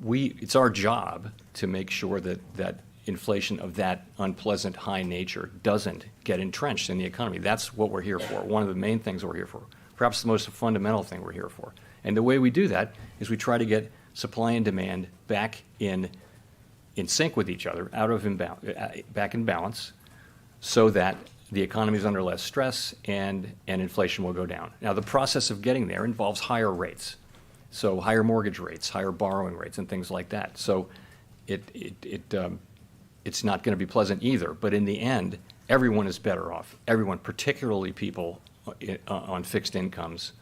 Speaker 2: it's our job to make sure that inflation of that unpleasant high nature doesn't get entrenched in the economy. That's what we're here for. One of the main things we're here for. Perhaps the most fundamental thing we're here for. And the way we do that is we try to get supply and demand back in sync with each other, back in balance, so that the economy is under less stress and inflation will go down. Now, the process of getting there involves higher rates, so higher mortgage rates, higher borrowing rates, and things like that. So it's not going to be pleasant either. But in the end, everyone is better off. Everyone, particularly people on fixed incomes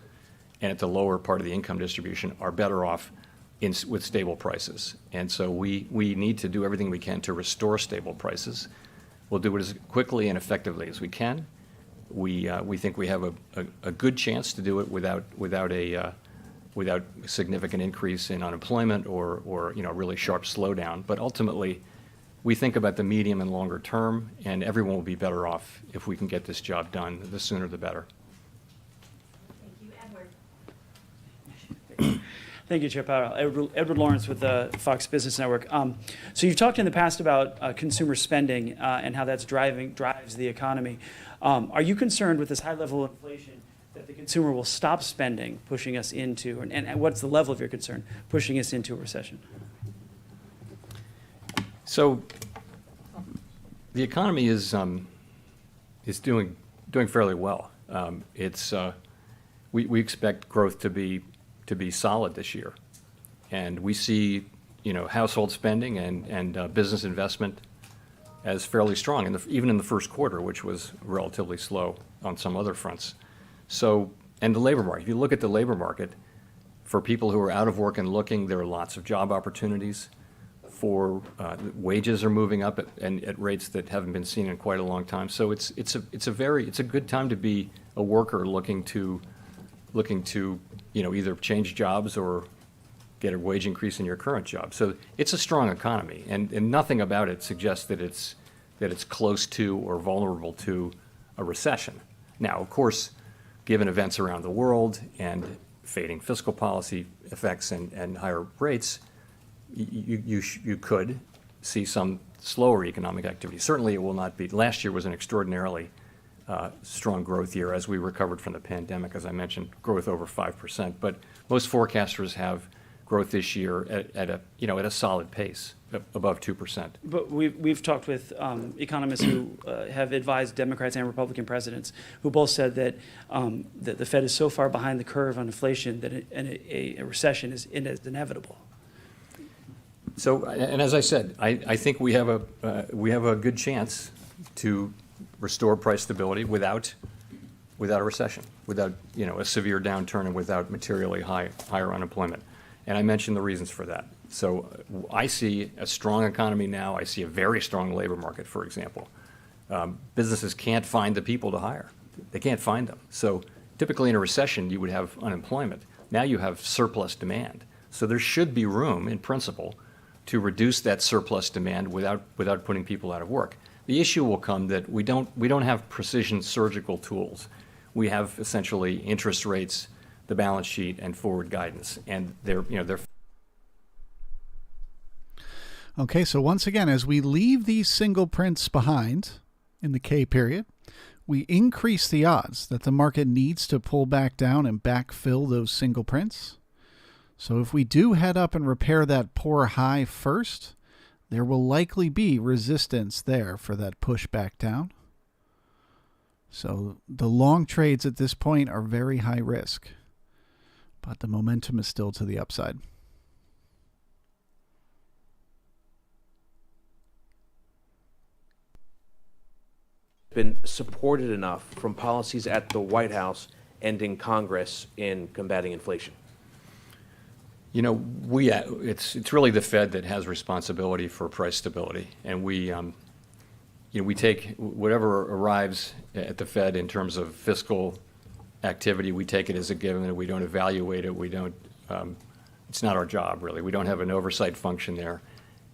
Speaker 2: and at the lower part of the income distribution, are better off with stable prices. And so we need to do everything we can to restore stable prices. We'll do it as quickly and effectively as we can. We think we have a good chance to do it without a significant increase in unemployment or really sharp slowdown. But ultimately, we think about the medium and longer term, and everyone will be better off if we can get this job done. The sooner the better.
Speaker 11: Thank you, Chair Powell. Edward Lawrence with the Fox Business Network. So you've talked in the past about consumer spending and how that's drives the economy. Are you concerned with this high level of inflation that the consumer will stop spending, pushing us into, and what's the level of your concern, pushing us into a recession?
Speaker 2: So the economy is doing fairly well. We expect growth to be solid this year, and we see household spending and business investment as fairly strong, even in the first quarter, which was relatively slow on some other fronts. So, and the labor market. If you look at the labor market, for people who are out of work and looking, there are lots of job opportunities. For wages are moving up at rates that haven't been seen in quite a long time. So it's a good time to be a worker looking to either change jobs or get a wage increase in your current job. So it's a strong economy, and nothing about it suggests that it's close to or vulnerable to a recession. Now, of course, given events around the world and fading fiscal policy effects and higher rates, you could see some slower economic activity. Certainly it will not be. Last year was an extraordinarily strong growth year as we recovered from the pandemic. As I mentioned, growth over 5%. But most forecasters have growth this year at a solid pace, above 2%.
Speaker 11: But we've talked with economists who have advised Democrats and Republican presidents who both said that the Fed is so far behind the curve on inflation that a recession is inevitable.
Speaker 2: So, and as I said, I think we have a good chance to restore price stability without a recession, without a severe downturn, and without materially higher unemployment. And I mentioned the reasons for that. So I see a strong economy now. I see a very strong labor market, for example. Businesses can't find the people to hire. They can't find them. So typically in a recession, you would have unemployment. Now you have surplus demand. So there should be room, in principle, to reduce that surplus demand without putting people out of work. The issue will come that we don't have precision surgical tools. We have essentially interest rates, the balance sheet, and forward guidance, and they're.
Speaker 1: Okay, so once again, as we leave these single prints behind in the K period, we increase the odds that the market needs to pull back down and backfill those single prints. So if we do head up and repair that poor high first, there will likely be resistance there for that push back down. So the long trades at this point are very high risk, but the momentum is still to the upside.
Speaker 12: Been supported enough from policies at the White House and in Congress in combating inflation?
Speaker 2: You know, it's really the Fed that has responsibility for price stability, and we take whatever arrives at the Fed in terms of fiscal activity, we take it as a given, and we don't evaluate it. We don't. It's not our job, really. We don't have an oversight function there,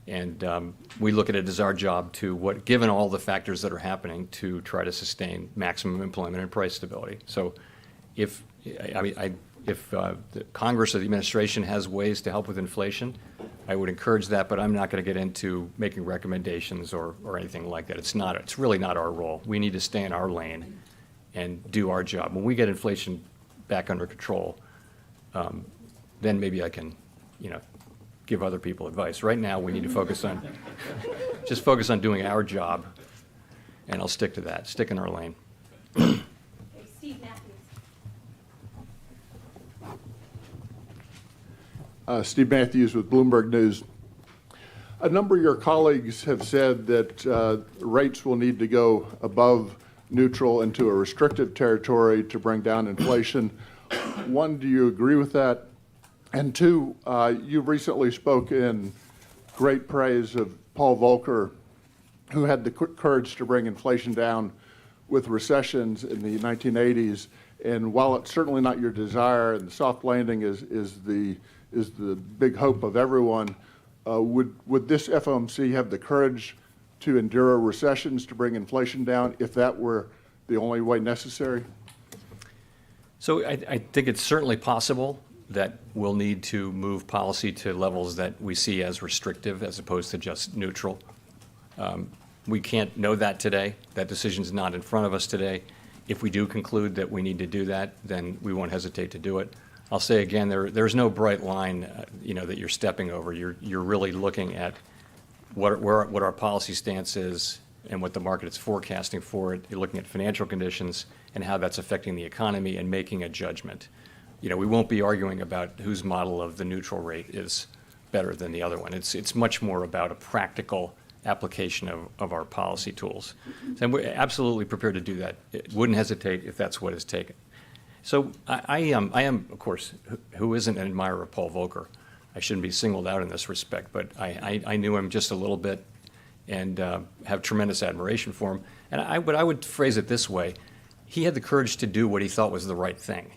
Speaker 2: and we look at it as our job to given all the factors that are happening, to try to sustain maximum employment and price stability. So, if the Congress or the administration has ways to help with inflation, I would encourage that, but I'm not going to get into making recommendations or anything like that. It's really not our role. We need to stay in our lane and do our job. When we get inflation back under control, then maybe I can, give other people advice. Right now, we need to focus on doing our job, and I'll stick to that, stick in our lane.
Speaker 5: Okay, Steve Matthews.
Speaker 13: Steve Matthews with Bloomberg News. A number of your colleagues have said that rates will need to go above neutral into a restrictive territory to bring down inflation. One, do you agree with that? And two, you recently spoke in great praise of Paul Volcker, who had the courage to bring inflation down with recessions in the 1980s. And while it's certainly not your desire, and the soft landing is the big hope of everyone, would this FOMC have the courage to endure recessions to bring inflation down if that were the only way necessary?
Speaker 2: So I think it's certainly possible that we'll need to move policy to levels that we see as restrictive as opposed to just neutral. We can't know that today. That decision's not in front of us today. If we do conclude that we need to do that, then we won't hesitate to do it. I'll say again, there's no bright line, that you're stepping over. You're really looking at what our policy stance is and what the market is forecasting for it. You're looking at financial conditions and how that's affecting the economy and making a judgment. We won't be arguing about whose model of the neutral rate is better than the other one. It's much more about a practical application of our policy tools. And we're absolutely prepared to do that. Wouldn't hesitate if that's what is taken. So I am, of course, who isn't an admirer of Paul Volcker? I shouldn't be singled out in this respect, but I knew him just a little bit and have tremendous admiration for him. And but I would phrase it this way. He had the courage to do what he thought was the right thing.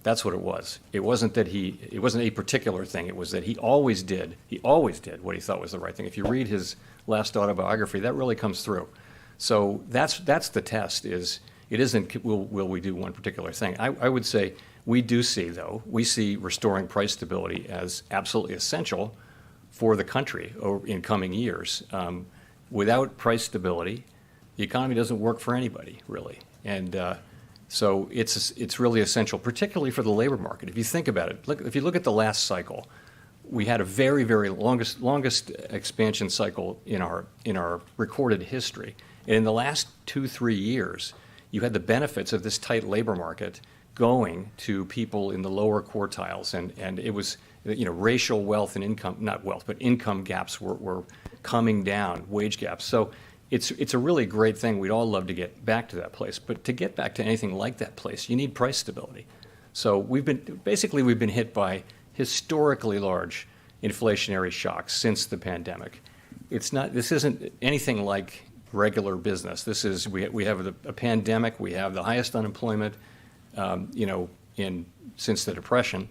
Speaker 2: That's what it was. It wasn't a particular thing. It was that he always did what he thought was the right thing. If you read his last autobiography, that really comes through. So that's the test is, it isn't will we do one particular thing. I would say we see restoring price stability as absolutely essential for the country in coming years. Without price stability, the economy doesn't work for anybody, really. And so it's really essential, particularly for the labor market. If you think about it, if you look at the last cycle, we had a very, very longest expansion cycle in our recorded history. And in the last 2-3 years, you had the benefits of this tight labor market going to people in the lower quartiles, and it was, racial wealth and income, not wealth, but income gaps were coming down, wage gaps. So it's a really great thing. We'd all love to get back to that place, but to get back to anything like that place, you need price stability. So we've been hit by historically large inflationary shocks since the pandemic. This isn't anything like regular business. This is, we have a pandemic, we have the highest unemployment, since the Depression.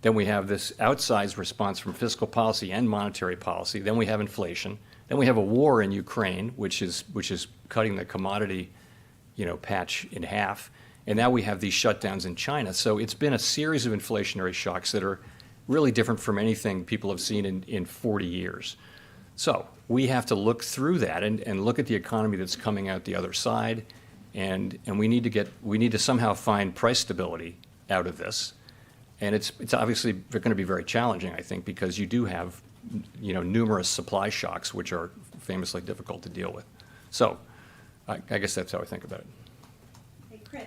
Speaker 2: Then we have this outsized response from fiscal policy and monetary policy. Then we have inflation. Then we have a war in Ukraine, which is cutting the commodity, patch in half. And now we have these shutdowns in China. So it's been a series of inflationary shocks that are really different from anything people have seen in 40 years. So we have to look through that and look at the economy that's coming out the other side. And we need to somehow find price stability out of this. And it's obviously going to be very challenging, I think, because you do have numerous supply shocks, which are famously difficult to deal with. So I guess that's how I think about it.
Speaker 5: Hey, Chris.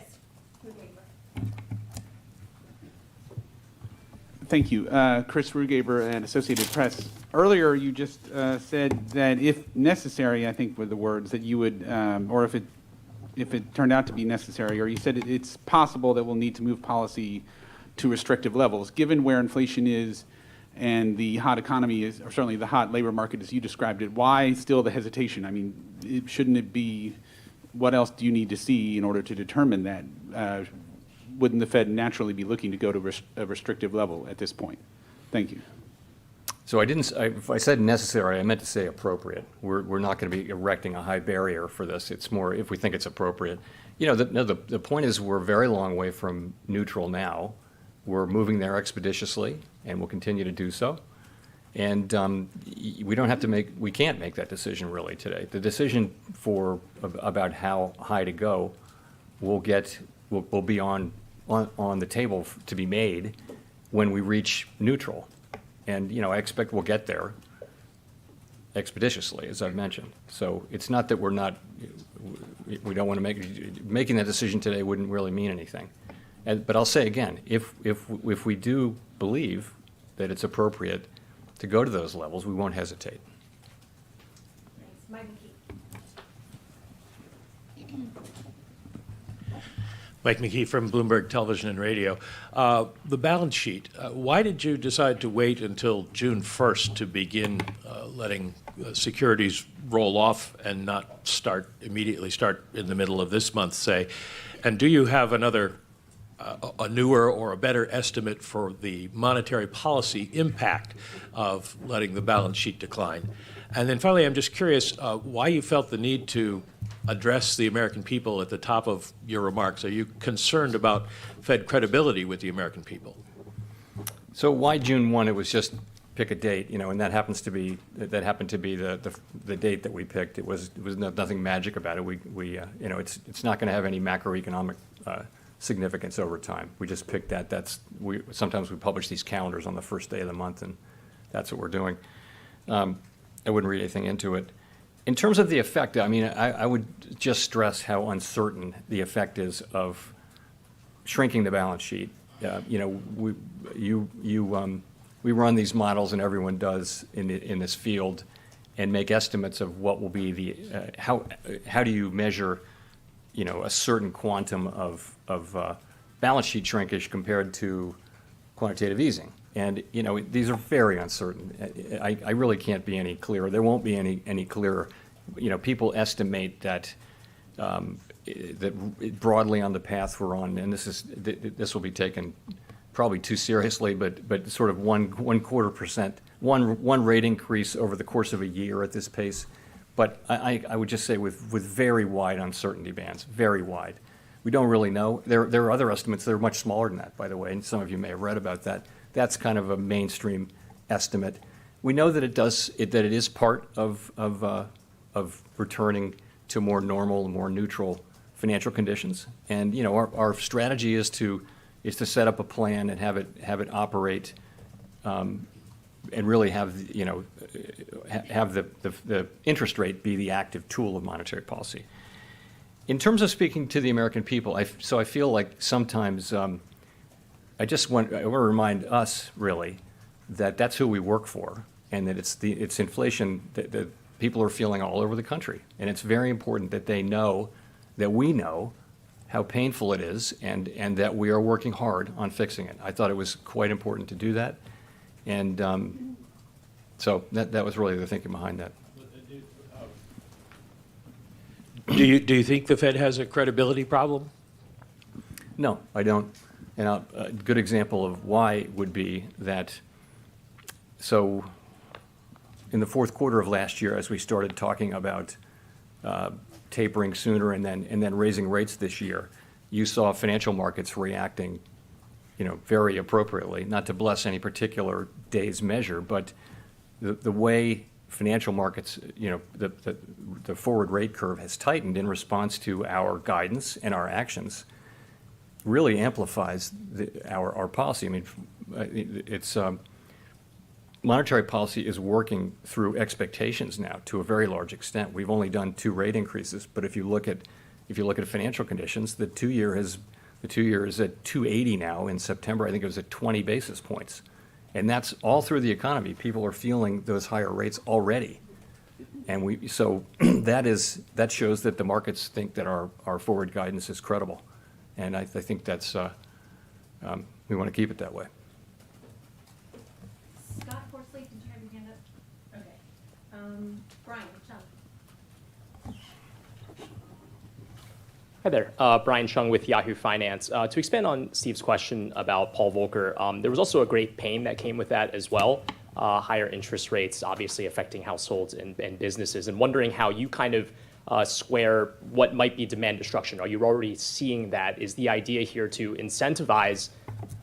Speaker 14: Thank you. Chris Rugaber at Associated Press. Earlier, you just said that if necessary, I think were the words, that you would, or if it turned out to be necessary, or you said it's possible that we'll need to move policy to restrictive levels. Given where inflation is and the hot economy is, or certainly the hot labor market as you described it, why still the hesitation? I mean, shouldn't it be, what else do you need to see in order to determine that? Wouldn't the Fed naturally be looking to go to a restrictive level at this point? Thank you.
Speaker 2: So if I said necessary, I meant to say appropriate. We're not going to be erecting a high barrier for this. It's more if we think it's appropriate. The point is we're a very long way from neutral now. We're moving there expeditiously, and we'll continue to do so. And we can't make that decision really today. The decision about how high to go will be on the table to be made when we reach neutral. And, I expect we'll get there expeditiously, as I've mentioned. So it's not that we don't want to making that decision today wouldn't really mean anything. But I'll say again, if we do believe that it's appropriate to go to those levels, we won't hesitate.
Speaker 5: Mike
Speaker 15: McKee from Bloomberg Television and Radio. The balance sheet, why did you decide to wait until June 1st to begin letting securities roll off and not immediately start in the middle of this month, say? And do you have a newer or a better estimate for the monetary policy impact of letting the balance sheet decline? And then finally, I'm just curious why you felt the need to address the American people at the top of your remarks. Are you concerned about Fed credibility with the American people?
Speaker 2: So why June 1? It was just pick a date, and that happened to be the date that we picked. It was nothing magic about it. It's not going to have any macroeconomic significance over time. We just picked that. Sometimes we publish these calendars on the first day of the month, and that's what we're doing. I wouldn't read anything into it. In terms of the effect, I would just stress how uncertain the effect is of shrinking the balance sheet. We run these models, and everyone does in this field, and make estimates of what will be how do you measure, a certain quantum of balance sheet shrinkage compared to quantitative easing. And, these are very uncertain. I really can't be any clearer. There won't be any clearer. People estimate that broadly on the path we're on, and this will be taken probably too seriously, but sort of 1/4%, one rate increase over the course of a year at this pace. But I would just say with very wide uncertainty bands, very wide. We don't really know. There are other estimates that are much smaller than that, by the way, and some of you may have read about that. That's kind of a mainstream estimate. We know that it is part of returning to more normal, more neutral financial conditions. And our strategy is to set up a plan and have it operate, and really have the interest rate be the active tool of monetary policy. In terms of speaking to the American people, I feel like sometimes. I want to remind us, really, that that's who we work for, and that it's inflation that people are feeling all over the country. And it's very important that they know, that we know, how painful it is, and that we are working hard on fixing it. I thought it was quite important to do that. And so that was really the thinking behind that.
Speaker 15: Do you think the Fed has a credibility problem?
Speaker 2: No, I don't. And a good example of why would be that, so in the fourth quarter of last year, as we started talking about tapering sooner and then raising rates this year, you saw financial markets reacting, very appropriately, not to bless any particular day's measure, but the way financial markets, the forward rate curve has tightened in response to our guidance and our actions really amplifies our policy. I mean, it's monetary policy is working through expectations now to a very large extent. We've only done 2 rate increases, but if you look at financial conditions, the 2-year is at 280 now. In September, I think it was at 20 basis points, and that's all through the economy. People are feeling those higher rates already, and that shows that the markets think that our forward guidance is credible. And I think that's we want to keep it that way.
Speaker 5: Scott Brian Chung.
Speaker 16: Hi there, Brian Chung with Yahoo Finance. To expand on Steve's question about Paul Volcker, there was also a great pain that came with that as well. Higher interest rates obviously affecting households and businesses, and wondering how you kind of square what might be demand destruction. Are you already seeing that? Is the idea here to incentivize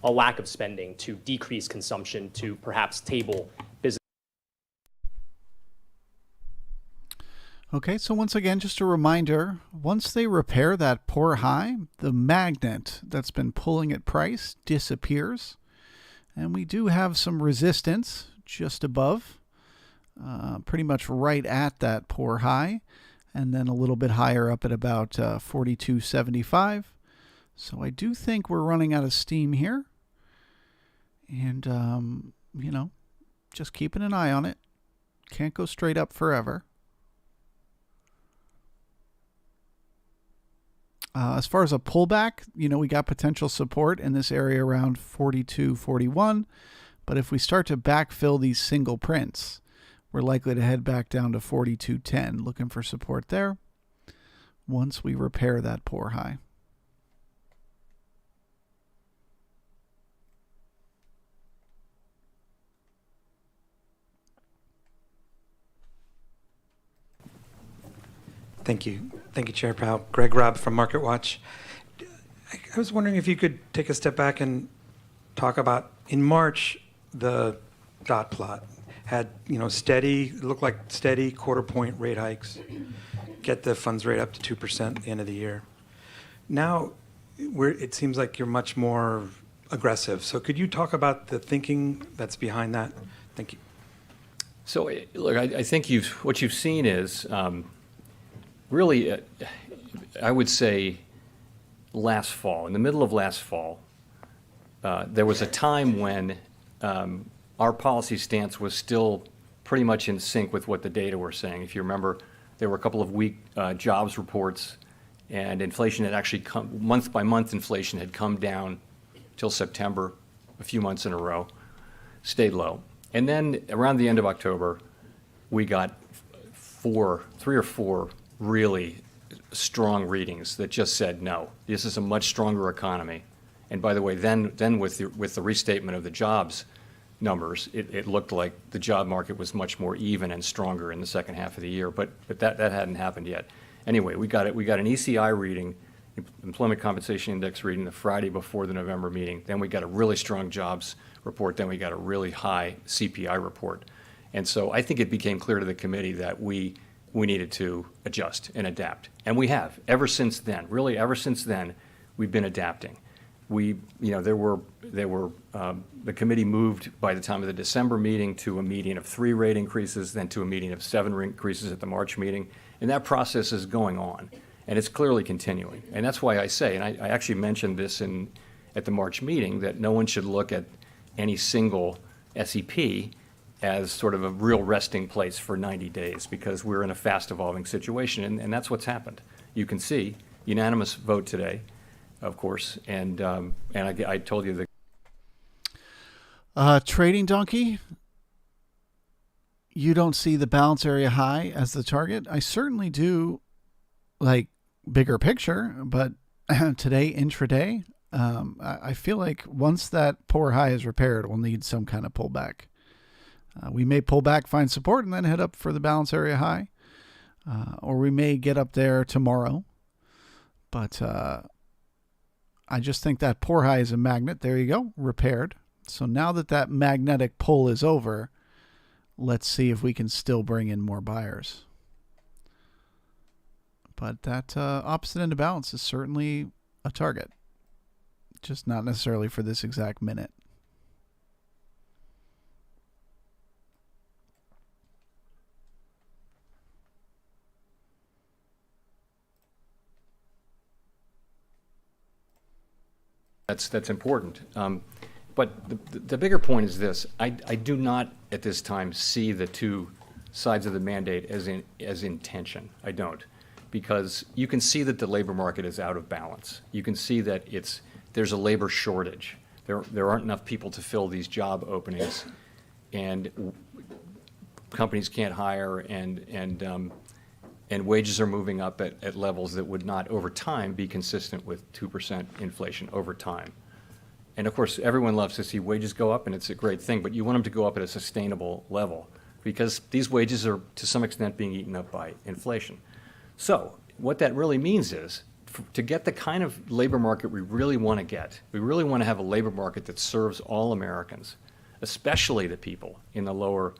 Speaker 16: a lack of spending, to decrease consumption, to perhaps table business?
Speaker 1: Okay, so once again, just a reminder, once they repair that poor high, the magnet that's been pulling at price disappears. And we do have some resistance just above, pretty much right at that poor high, and then a little bit higher up at about 42.75. So I do think we're running out of steam here. And, you know, just keeping an eye on it. Can't go straight up forever. As far as a pullback, you know, we got potential support in this area around 42.41. But if we start to backfill these single prints, we're likely to head back down to 42.10, looking for support there once we repair that poor high.
Speaker 17: Thank you. Thank you, Chair Powell. Greg Robb from MarketWatch. I was wondering if you could take a step back and talk about, in March, the dot plot had, you know, steady, looked like steady quarter point rate hikes, get the funds rate up to 2% at the end of the year. Now, it seems like you're much more aggressive. So could you talk about the thinking that's behind that? Thank you.
Speaker 2: So, look, I think what you've seen is really, I would say last fall, in the middle of last fall, there was a time when our policy stance was still pretty much in sync with what the data were saying. If you remember, there were a couple of weak jobs reports, and inflation had actually come, month by month inflation had come down till September, a few months in a row, stayed low. And then around the end of October, we got three or four really strong readings that just said, no, this is a much stronger economy. And by the way, then with the restatement of the jobs numbers, it looked like the job market was much more even and stronger in the second half of the year, but that hadn't happened yet. Anyway, we got an ECI reading, Employment Compensation Index reading, the Friday before the November meeting. Then we got a really strong jobs report. Then we got a really high CPI report. And so I think it became clear to the committee that we needed to adjust and adapt. And we have. Ever since then, really ever since then, we've been adapting. The committee moved by the time of the December meeting to a meeting of 3 rate increases, then to a meeting of 7 rate increases at the March meeting. And that process is going on, and it's clearly continuing. And that's why I say, and I actually mentioned this at the March meeting, that no one should look at any single SEP as sort of a real resting place for 90 days, because we're in a fast evolving situation, and that's what's happened. You can see unanimous vote today, of course, and I told you
Speaker 1: the Trading Donkey, you don't see the balance area high as the target. I certainly do, like bigger picture, but today intraday, I feel like once that poor high is repaired, we'll need some kind of pullback. We may pull back, find support, and then head up for the balance area high. Or we may get up there tomorrow. But I just think that poor high is a magnet. There you go, repaired. So now that magnetic pull is over, let's see if we can still bring in more buyers. But that opposite end of balance is certainly a target. Just not necessarily for this exact minute.
Speaker 2: That's important. But the bigger point is this. I do not at this time see the two sides of the mandate as in tension. I don't. Because you can see that the labor market is out of balance. You can see that there's a labor shortage. There aren't enough people to fill these job openings. And companies can't hire, and wages are moving up at levels that would not, over time, be consistent with 2% inflation over time. And of course, everyone loves to see wages go up, and it's a great thing, but you want them to go up at a sustainable level, because these wages are, to some extent, being eaten up by inflation. So what that really means is, to get the kind of labor market we really want to get, we really want to have a labor market that serves all Americans, especially the people in the lower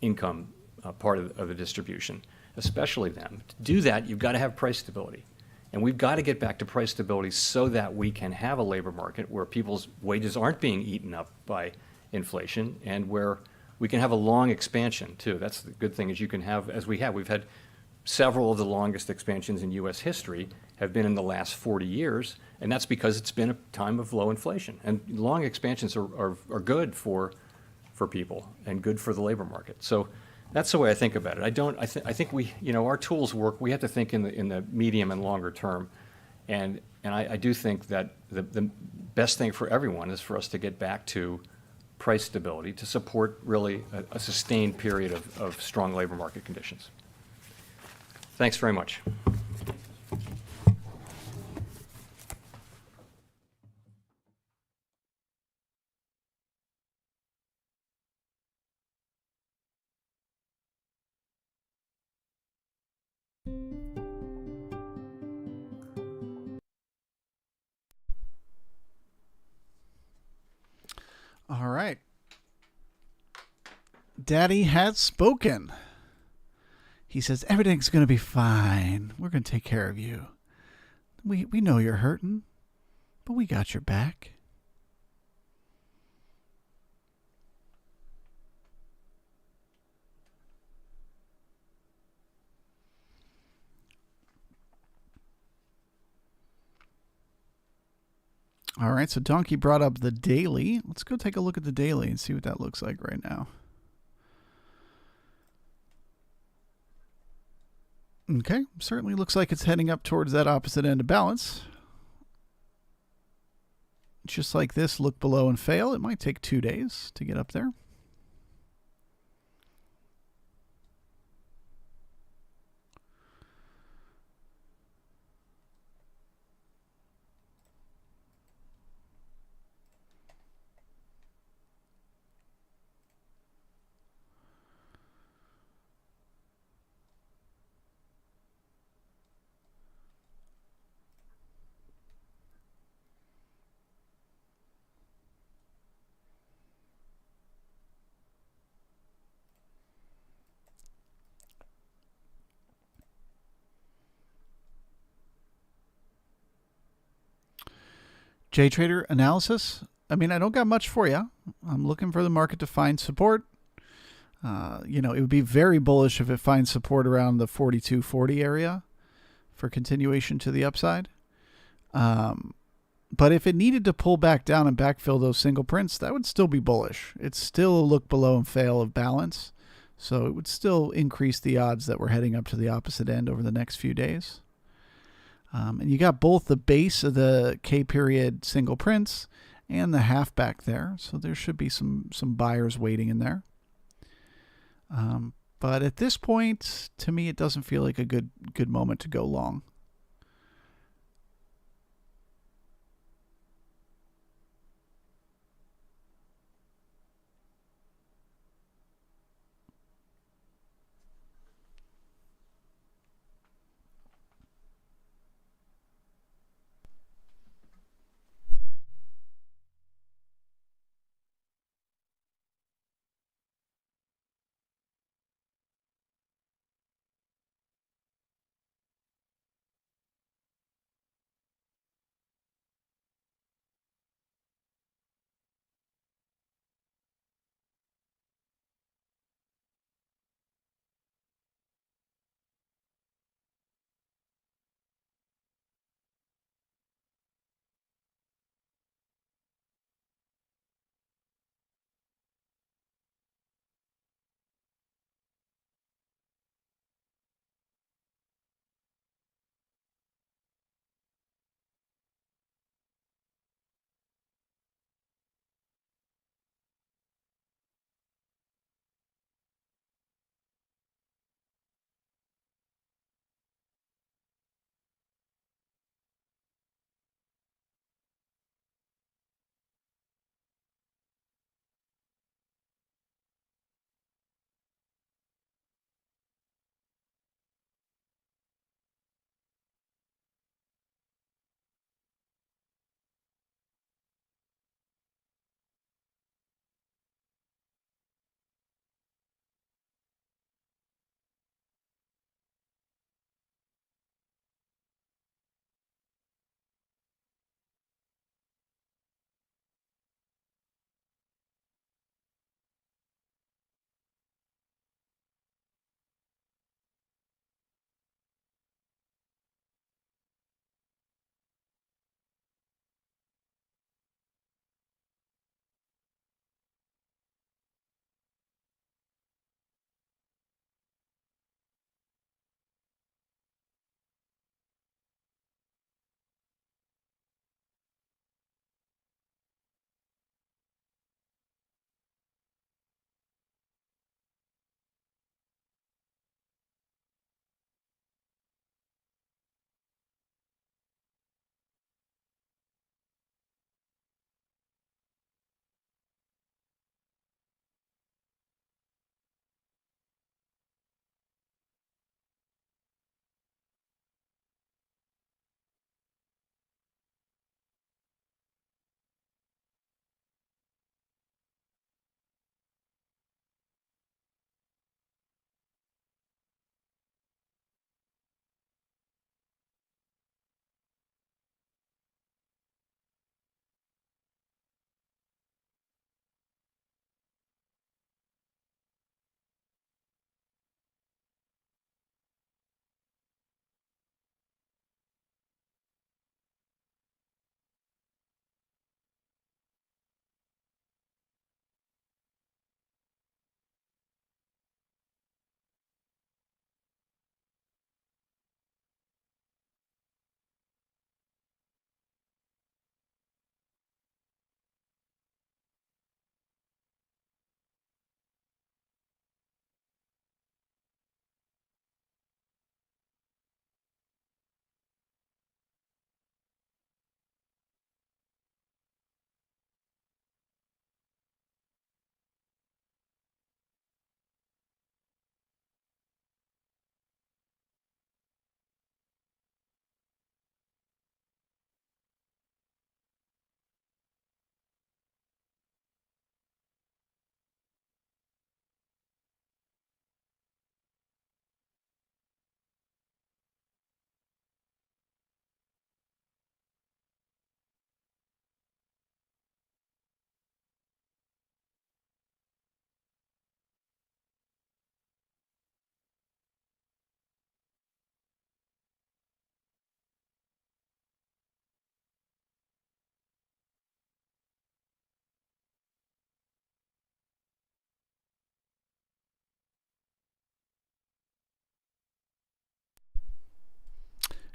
Speaker 2: income part of the distribution, especially them. To do that, you've got to have price stability. And we've got to get back to price stability so that we can have a labor market where people's wages aren't being eaten up by inflation, and where we can have a long expansion too. That's the good thing, is you can have, as we've had several of the longest expansions in US history have been in the last 40 years, and that's because it's been a time of low inflation. And long expansions are good for people and good for the labor market. So that's the way I think about it. I think we, our tools work. We have to think in the medium and longer term. And I do think that the best thing for everyone is for us to get back to price stability to support really a sustained period of strong labor market conditions. Thanks very much.
Speaker 1: All right. Daddy has spoken. He says, everything's going to be fine. We're going to take care of you. We know you're hurting, but we got your back. All right, so Donkey brought up the daily. Let's go take a look at the daily and see what that looks like right now. Okay, certainly looks like it's heading up towards that opposite end of balance. Just like this, look below and fail. It might take 2 days to get up there. JTrader analysis. I mean, I don't got much for you. I'm looking for the market to find support. It would be very bullish if it finds support around the 42.40 area for continuation to the upside. But if it needed to pull back down and backfill those single prints, that would still be bullish. It's still a look below and fail of balance. So it would still increase the odds that we're heading up to the opposite end over the next few days. And you got both the base of the K period single prints and the halfback there. So there should be some buyers waiting in there. But at this point, to me, it doesn't feel like a good moment to go long.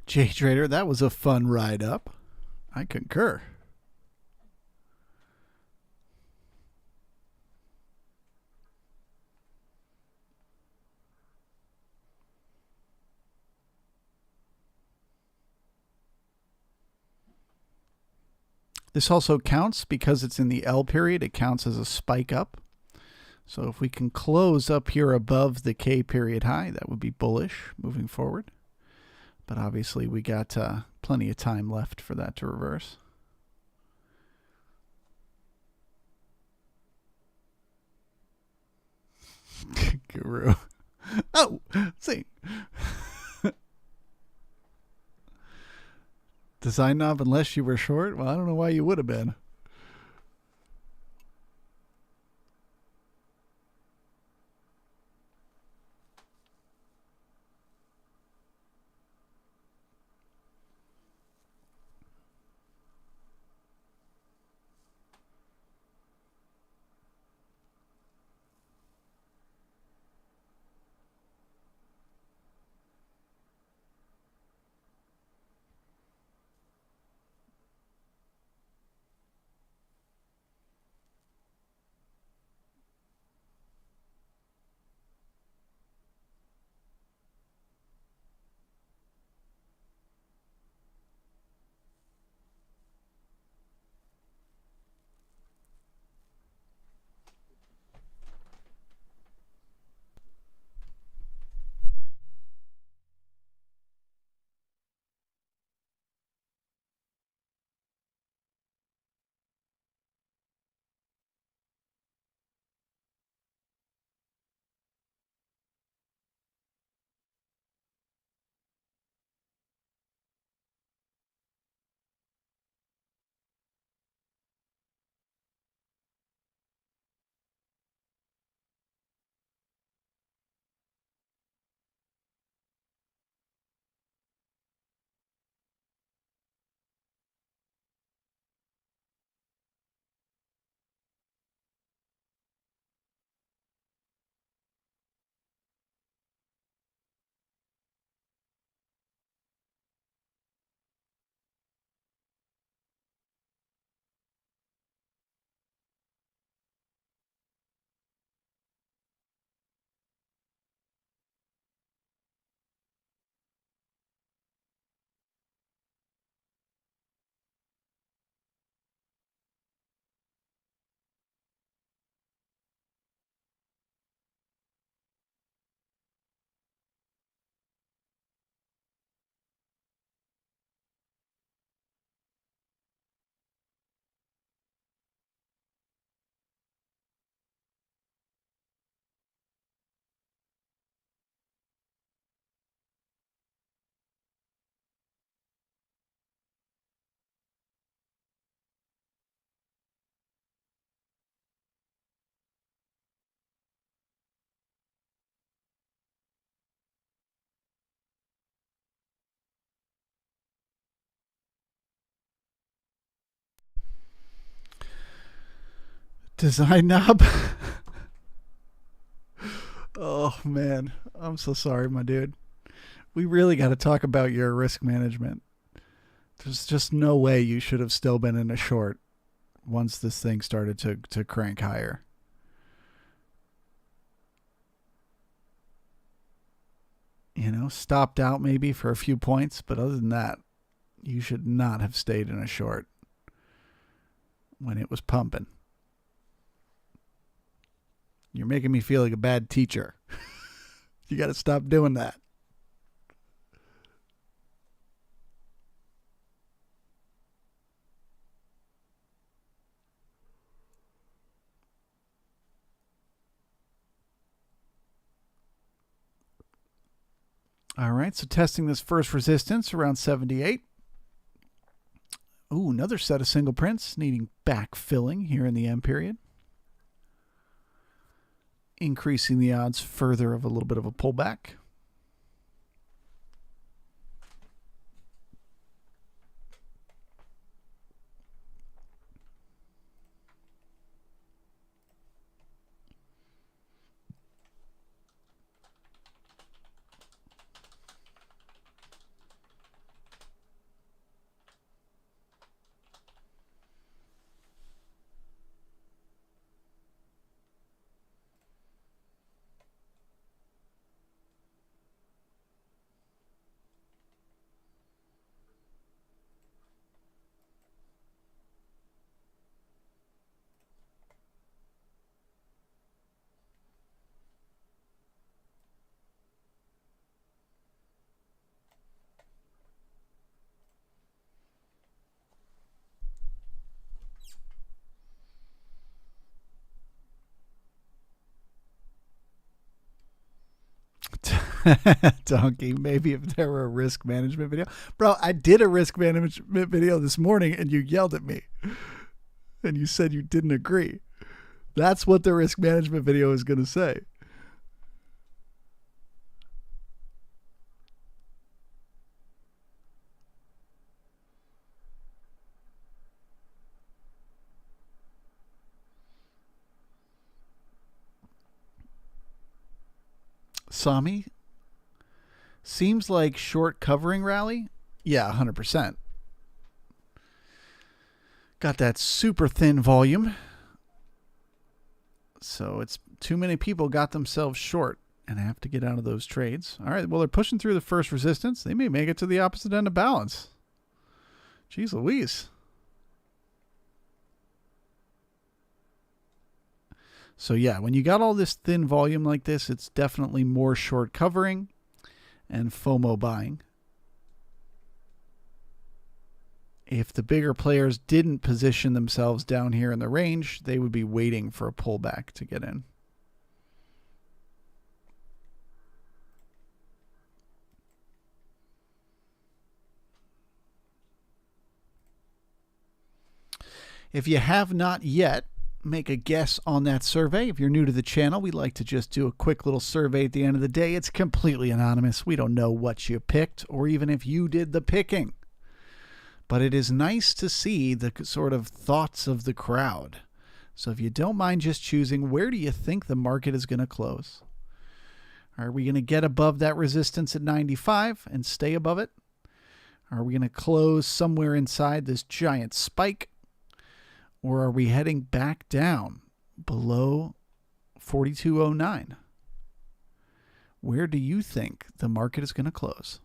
Speaker 1: Jay Trader, that was a fun ride up. I concur. This also counts because it's in the L period. It counts as a spike up. So if we can close up here above the K period high, that would be bullish moving forward. But obviously we got plenty of time left for that to reverse. Guru. Oh, see. Design knob unless you were short? Well, I don't know why you would have been. Design knob. Oh, man. I'm so sorry, my dude. We really got to talk about your risk management. There's just no way you should have still been in a short once this thing started to crank higher. You know, stopped out maybe for a few points, but other than that, you should not have stayed in a short when it was pumping. You're making me feel like a bad teacher. You got to stop doing that. All right, so testing this first resistance around 78. Ooh, another set of single prints needing backfilling here in the M period. Increasing the odds further of a little bit of a pullback. Donkey, maybe if there were a risk management video. Bro, I did a risk management video this morning and you yelled at me. And you said you didn't agree. That's what the risk management video is going to say. Sami, seems like short covering rally. Yeah, 100%. Got that super thin volume. So it's too many people got themselves short and have to get out of those trades. All right, well, they're pushing through the first resistance. They may make it to the opposite end of balance. Jeez Louise. So yeah, when you got all this thin volume like this, it's definitely more short covering and FOMO buying. If the bigger players didn't position themselves down here in the range, they would be waiting for a pullback to get in. If you have not yet, make a guess on that survey. If you're new to the channel, we like to just do a quick little survey at the end of the day. It's completely anonymous. We don't know what you picked or even if you did the picking. But it is nice to see the sort of thoughts of the crowd. So if you don't mind just choosing, where do you think the market is going to close? Are we going to get above that resistance at 95 and stay above it? Are we going to close somewhere inside this giant spike? Or are we heading back down below 4209? Where do you think the market is going to close?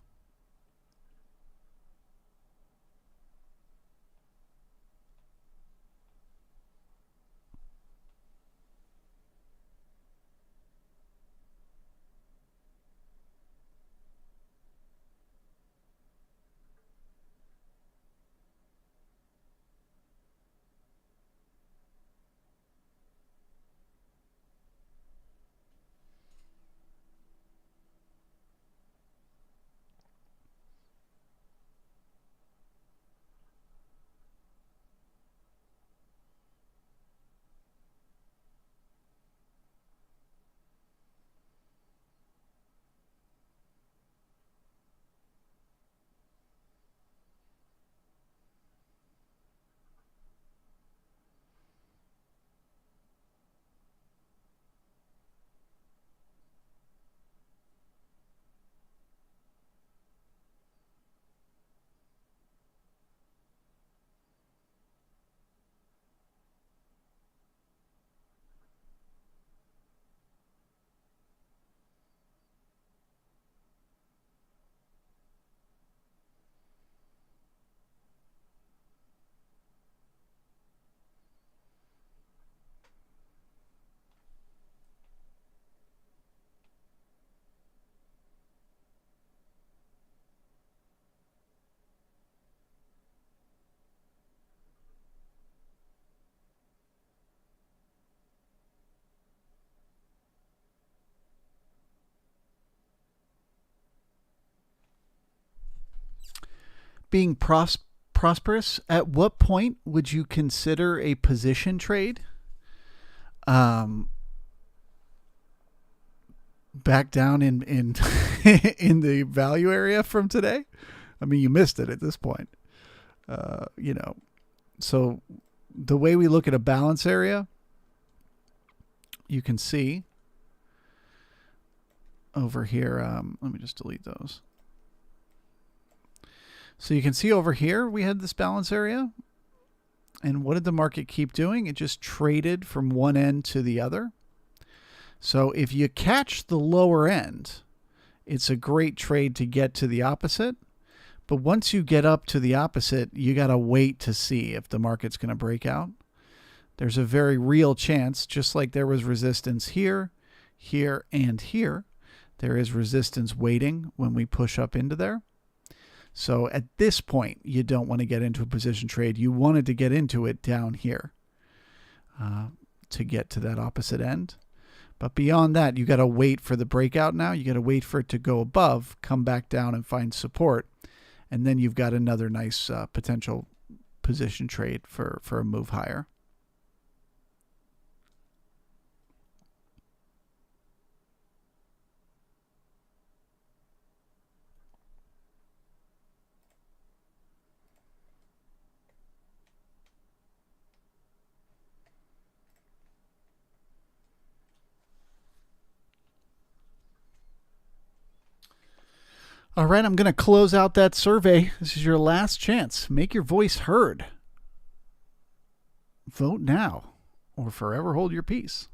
Speaker 1: Being prosperous, at what point would you consider a position trade? Back down in in the value area from today? I mean, you missed it at this point. So the way we look at a balance area, you can see over here. Let me just delete those. So you can see over here, we had this balance area. And what did the market keep doing? It just traded from one end to the other. So if you catch the lower end, it's a great trade to get to the opposite. But once you get up to the opposite, you got to wait to see if the market's going to break out. There's a very real chance, just like there was resistance here, here, and here, there is resistance waiting when we push up into there. So at this point, you don't want to get into a position trade. You wanted to get into it down here to get to that opposite end. But beyond that, you got to wait for the breakout now. You got to wait for it to go above, come back down and find support. And then you've got another nice potential position trade for a move higher. All right, I'm going to close out that survey. This is your last chance. Make your voice heard. Vote now or forever hold your peace.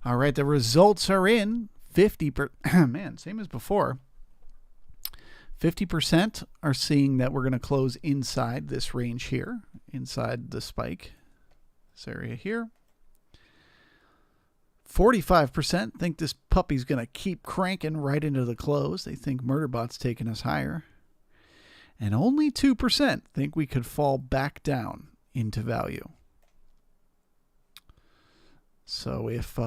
Speaker 1: All right, the results are in. 50%, man, same as before. 50% are seeing that we're going to close inside this range here, inside the spike, this area here. 45% think this puppy's going to keep cranking right into the close. They think Murderbot's taking us higher. And only 2% think we could fall back down into value. So if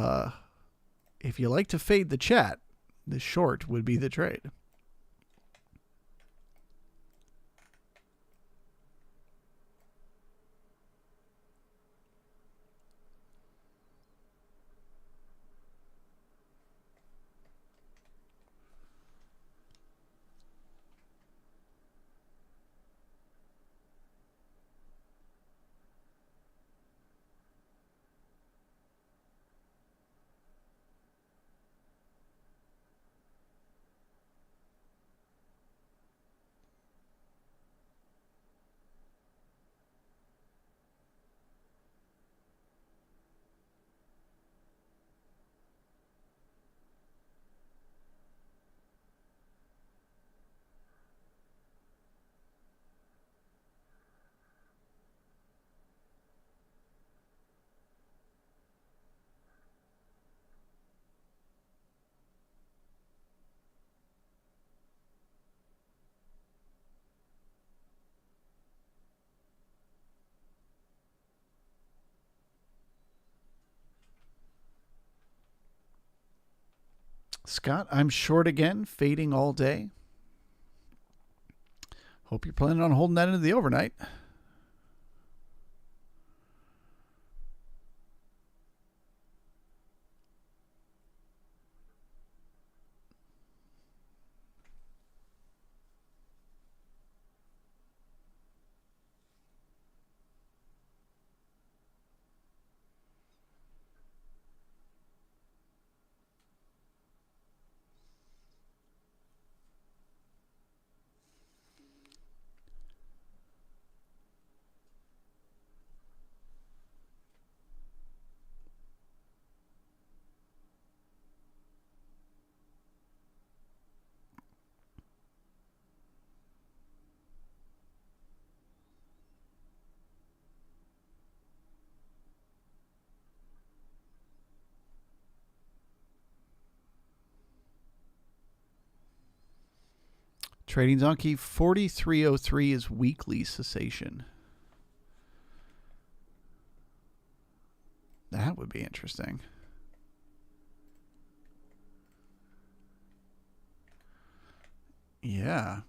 Speaker 1: you like to fade the chat, the short would be the trade. Scott, I'm short again, fading all day. Hope you're planning on holding that into the overnight. Trading Donkey 4303 is weekly cessation. That would be interesting. Yeah.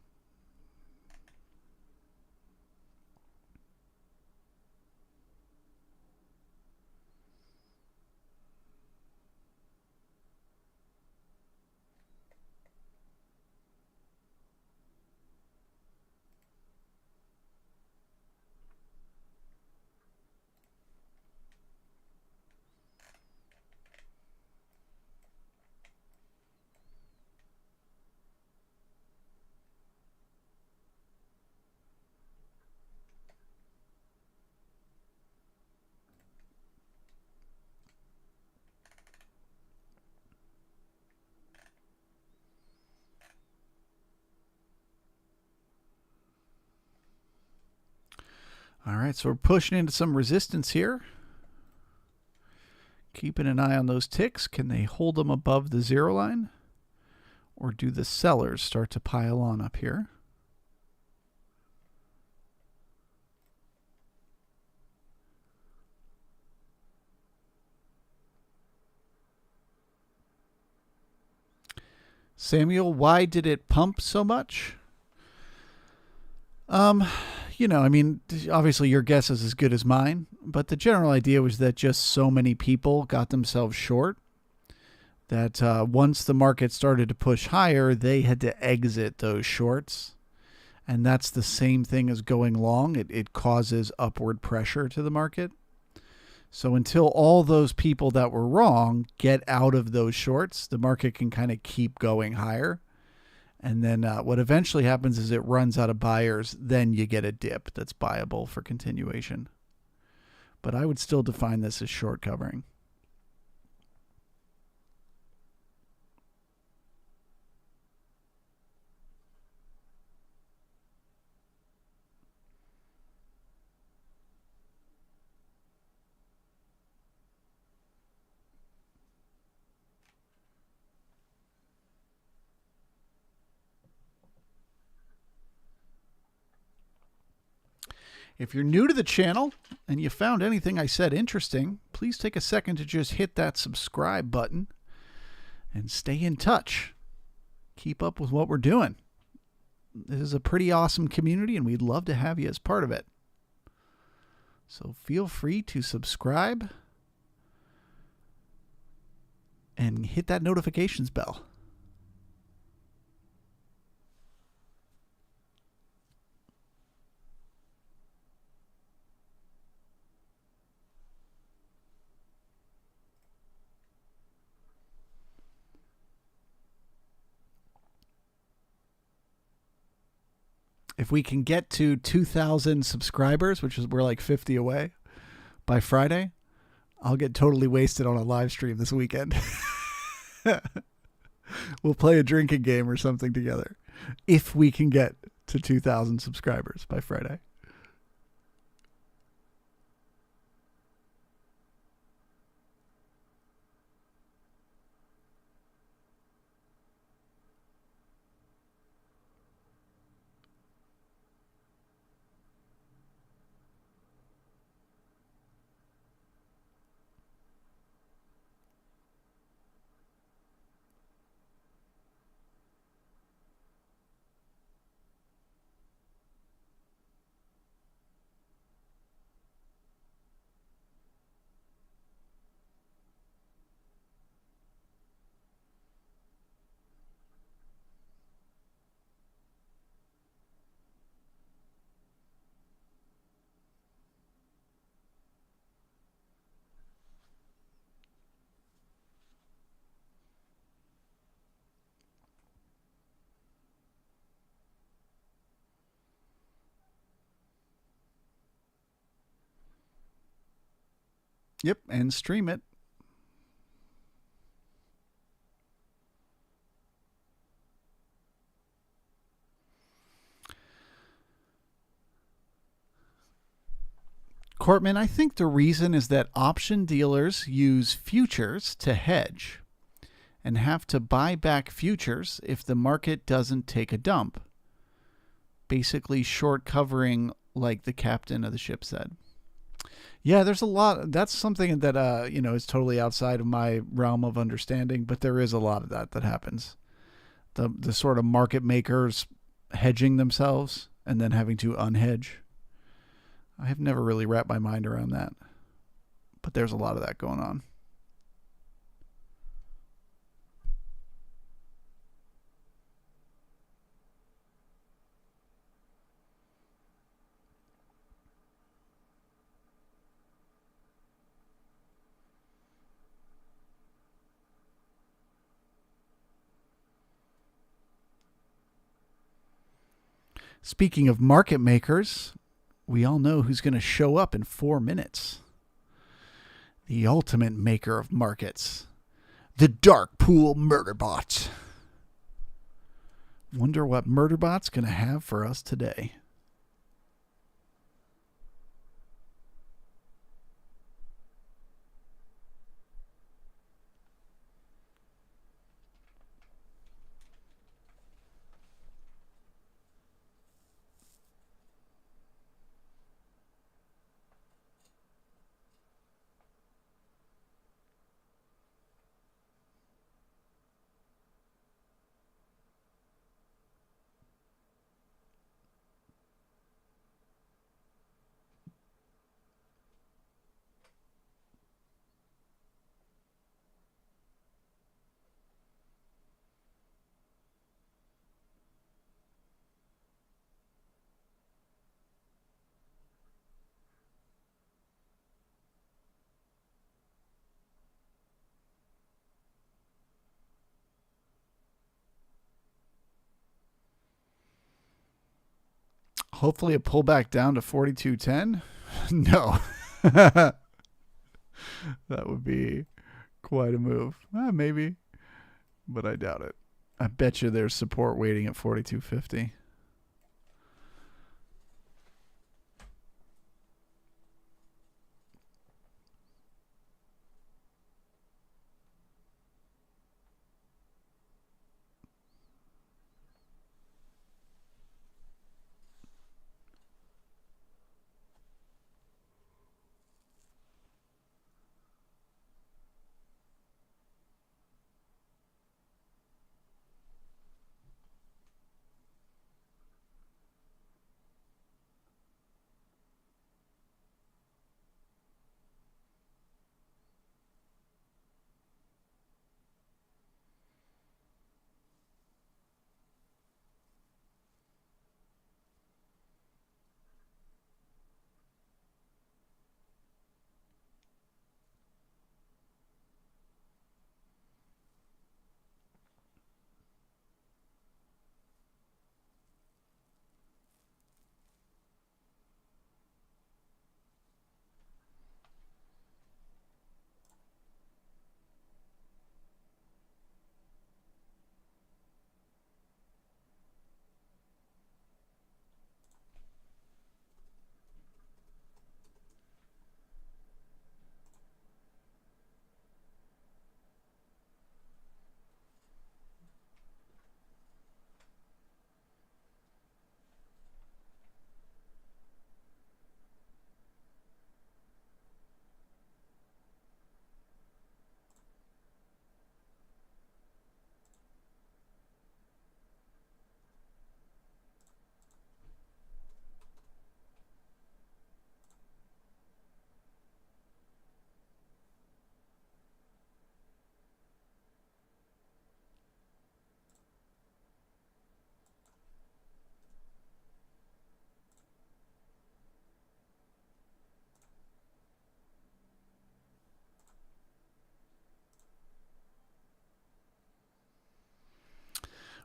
Speaker 1: All right, so we're pushing into some resistance here. Keeping an eye on those ticks. Can they hold them above the 0 line? Or do the sellers start to pile on up here? Samuel, why did it pump so much? You know, I mean, obviously your guess is as good as mine, but the general idea was that just so many people got themselves short that once the market started to push higher, they had to exit those shorts. And that's the same thing as going long. It causes upward pressure to the market. So until all those people that were wrong get out of those shorts, the market can kind of keep going higher. And then what eventually happens is it runs out of buyers. Then you get a dip that's buyable for continuation. But I would still define this as short covering. If you're new to the channel and you found anything I said interesting, please take a second to just hit that subscribe button and stay in touch. Keep up with what we're doing. This is a pretty awesome community and we'd love to have you as part of it. So feel free to subscribe and hit that notifications bell. If we can get to 2,000 subscribers, which is we're like 50 away, by Friday, I'll get totally wasted on a live stream this weekend. We'll play a drinking game or something together. If we can get to 2,000 subscribers by Friday. Yep, and stream it. Cortman, I think the reason is that option dealers use futures to hedge and have to buy back futures if the market doesn't take a dump. Basically short covering like the captain of the ship said. Yeah, there's a lot. That's something that, you know, is totally outside of my realm of understanding, but there is a lot of that happens. The sort of market makers hedging themselves and then having to unhedge. I have never really wrapped my mind around that, but there's a lot of that going on. Speaking of market makers, we all know who's going to show up in 4 minutes. The ultimate maker of markets. The Dark Pool Murderbot. Wonder what Murderbot's going to have for us today. Hopefully a pullback down to 42.10. No. That would be quite a move. Maybe, but I doubt it. I bet you there's support waiting at 42.50.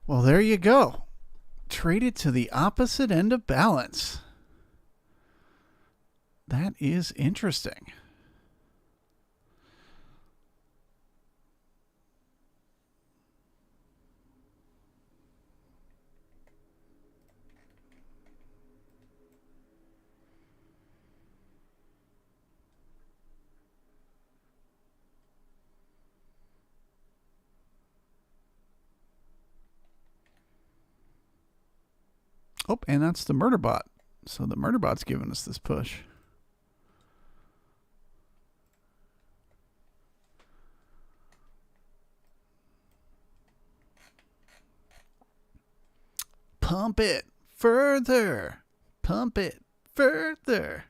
Speaker 1: Well, there you go. Traded to the opposite end of balance. That is interesting. Oh, and that's the murder bot. So the murder bot's giving us this push. Pump it further. Pump it further.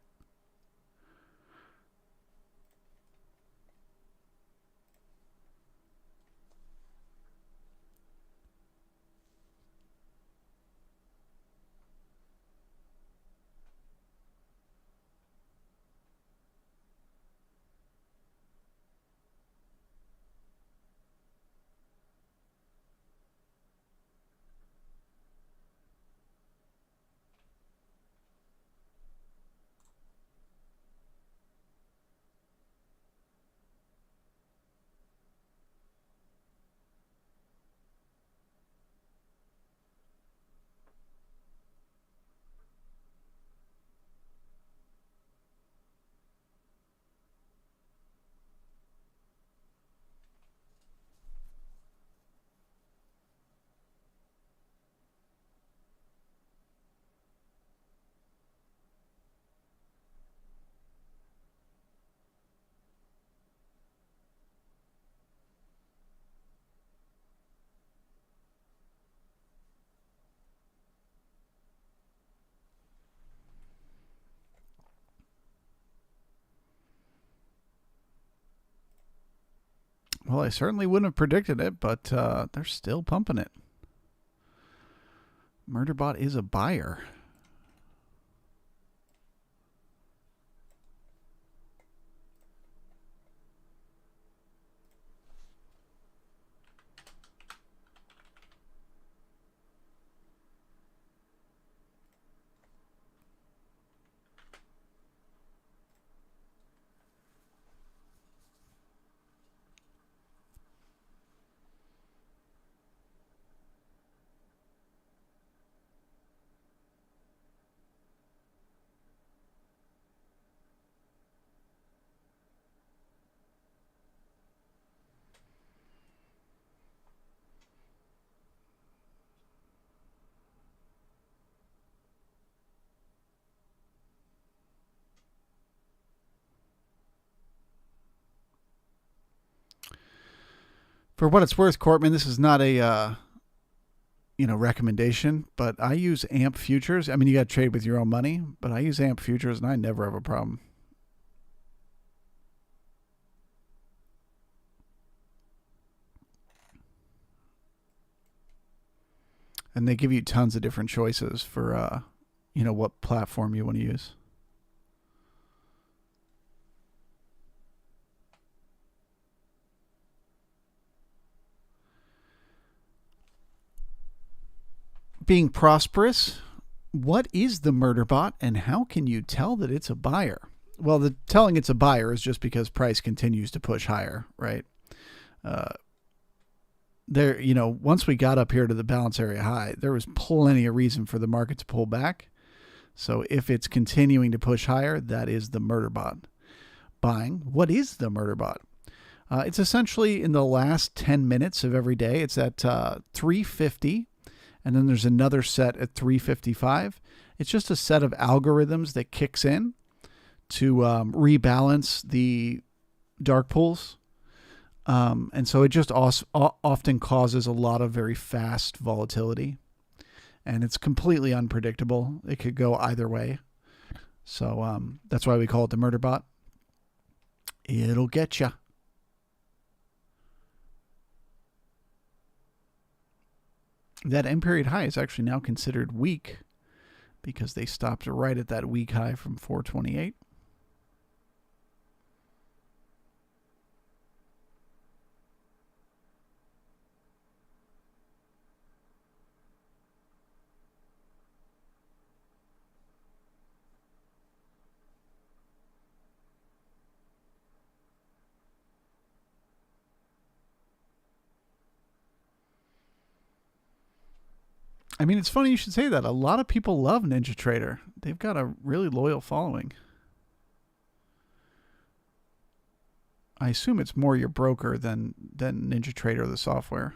Speaker 1: Well, I certainly wouldn't have predicted it, but they're still pumping it. Murderbot is a buyer. For what it's worth, Cortman, this is not a recommendation, but I use AMP futures. I mean, you got to trade with your own money, but I use AMP futures and I never have a problem. And they give you tons of different choices for, what platform you want to use. Being prosperous, what is the murder bot and how can you tell that it's a buyer? Well, the telling it's a buyer is just because price continues to push higher, right? Once we got up here to the balance area high, there was plenty of reason for the market to pull back. So if it's continuing to push higher, that is the murder bot. Buying, what is the murder bot? It's essentially in the last 10 minutes of every day. It's at 350. And then there's another set at 355. It's just a set of algorithms that kicks in to rebalance the dark pools. And so it just often causes a lot of very fast volatility. And it's completely unpredictable. It could go either way. So that's why we call it the murder bot. It'll get you. That end period high is actually now considered weak because they stopped right at that weak high from 428. I mean, it's funny you should say that. A lot of people love NinjaTrader. They've got a really loyal following. I assume it's more your broker than NinjaTrader, the software.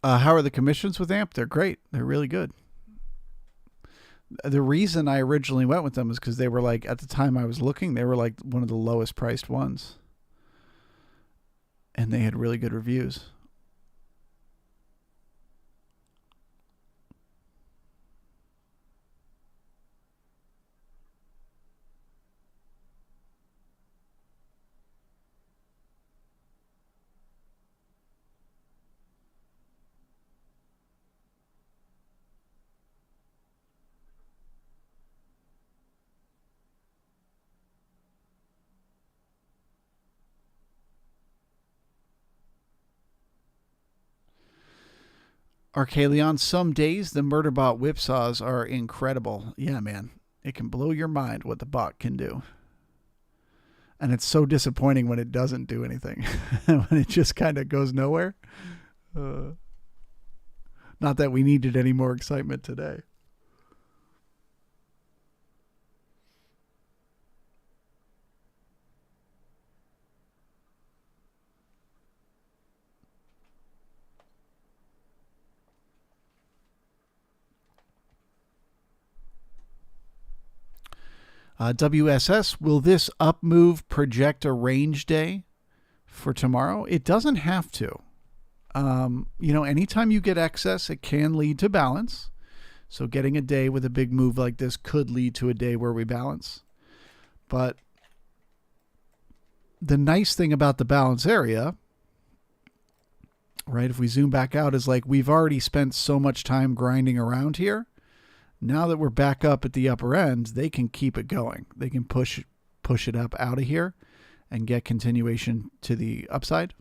Speaker 1: How are the commissions with AMP? They're great. They're really good. The reason I originally went with them is because they were like, at the time I was looking, they were like one of the lowest priced ones. And they had really good reviews. Arcalion, some days the Murderbot whipsaws are incredible. Yeah, man. It can blow your mind what the bot can do. And it's so disappointing when it doesn't do anything. When it just kind of goes nowhere. Not that we needed any more excitement today. WSS, will this up move project a range day for tomorrow? It doesn't have to. Anytime you get excess, it can lead to balance. So getting a day with a big move like this could lead to a day where we balance. But the nice thing about the balance area, right, if we zoom back out, is like we've already spent so much time grinding around here. Now that we're back up at the upper end, they can keep it going. They can push it up out of here and get continuation to the upside.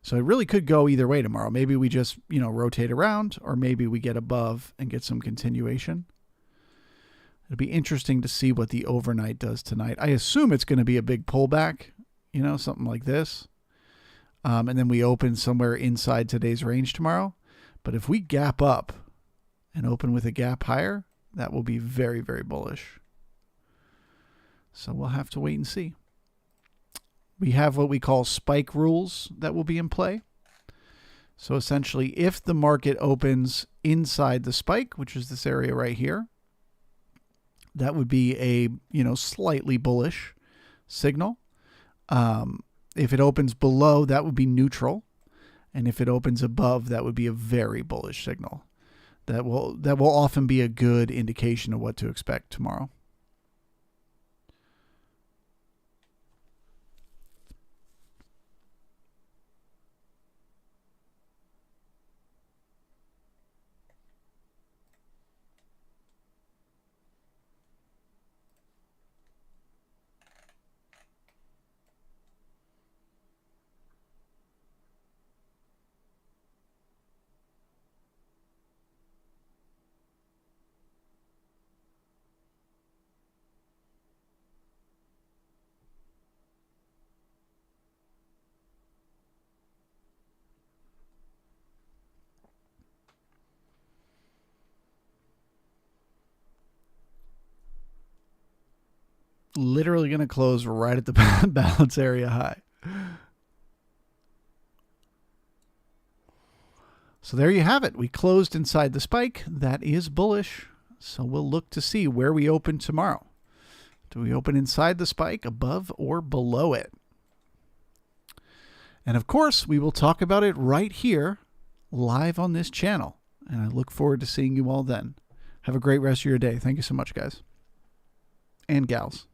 Speaker 1: So it really could go either way tomorrow. Maybe we just, rotate around, or maybe we get above and get some continuation. It'll be interesting to see what the overnight does tonight. I assume it's going to be a big pullback, something like this. And then we open somewhere inside today's range tomorrow. But if we gap up and open with a gap higher, that will be very, very bullish. So we'll have to wait and see. We have what we call spike rules that will be in play. So essentially, if the market opens inside the spike, which is this area right here, that would be a, slightly bullish signal. If it opens below, that would be neutral. And if it opens above, that would be a very bullish signal. That will often be a good indication of what to expect tomorrow. Literally going to close right at the balance area high. So there you have it. We closed inside the spike. That is bullish. So we'll look to see where we open tomorrow. Do we open inside the spike, above or below it? And of course, we will talk about it right here, live on this channel. And I look forward to seeing you all then. Have a great rest of your day. Thank you so much, guys and gals.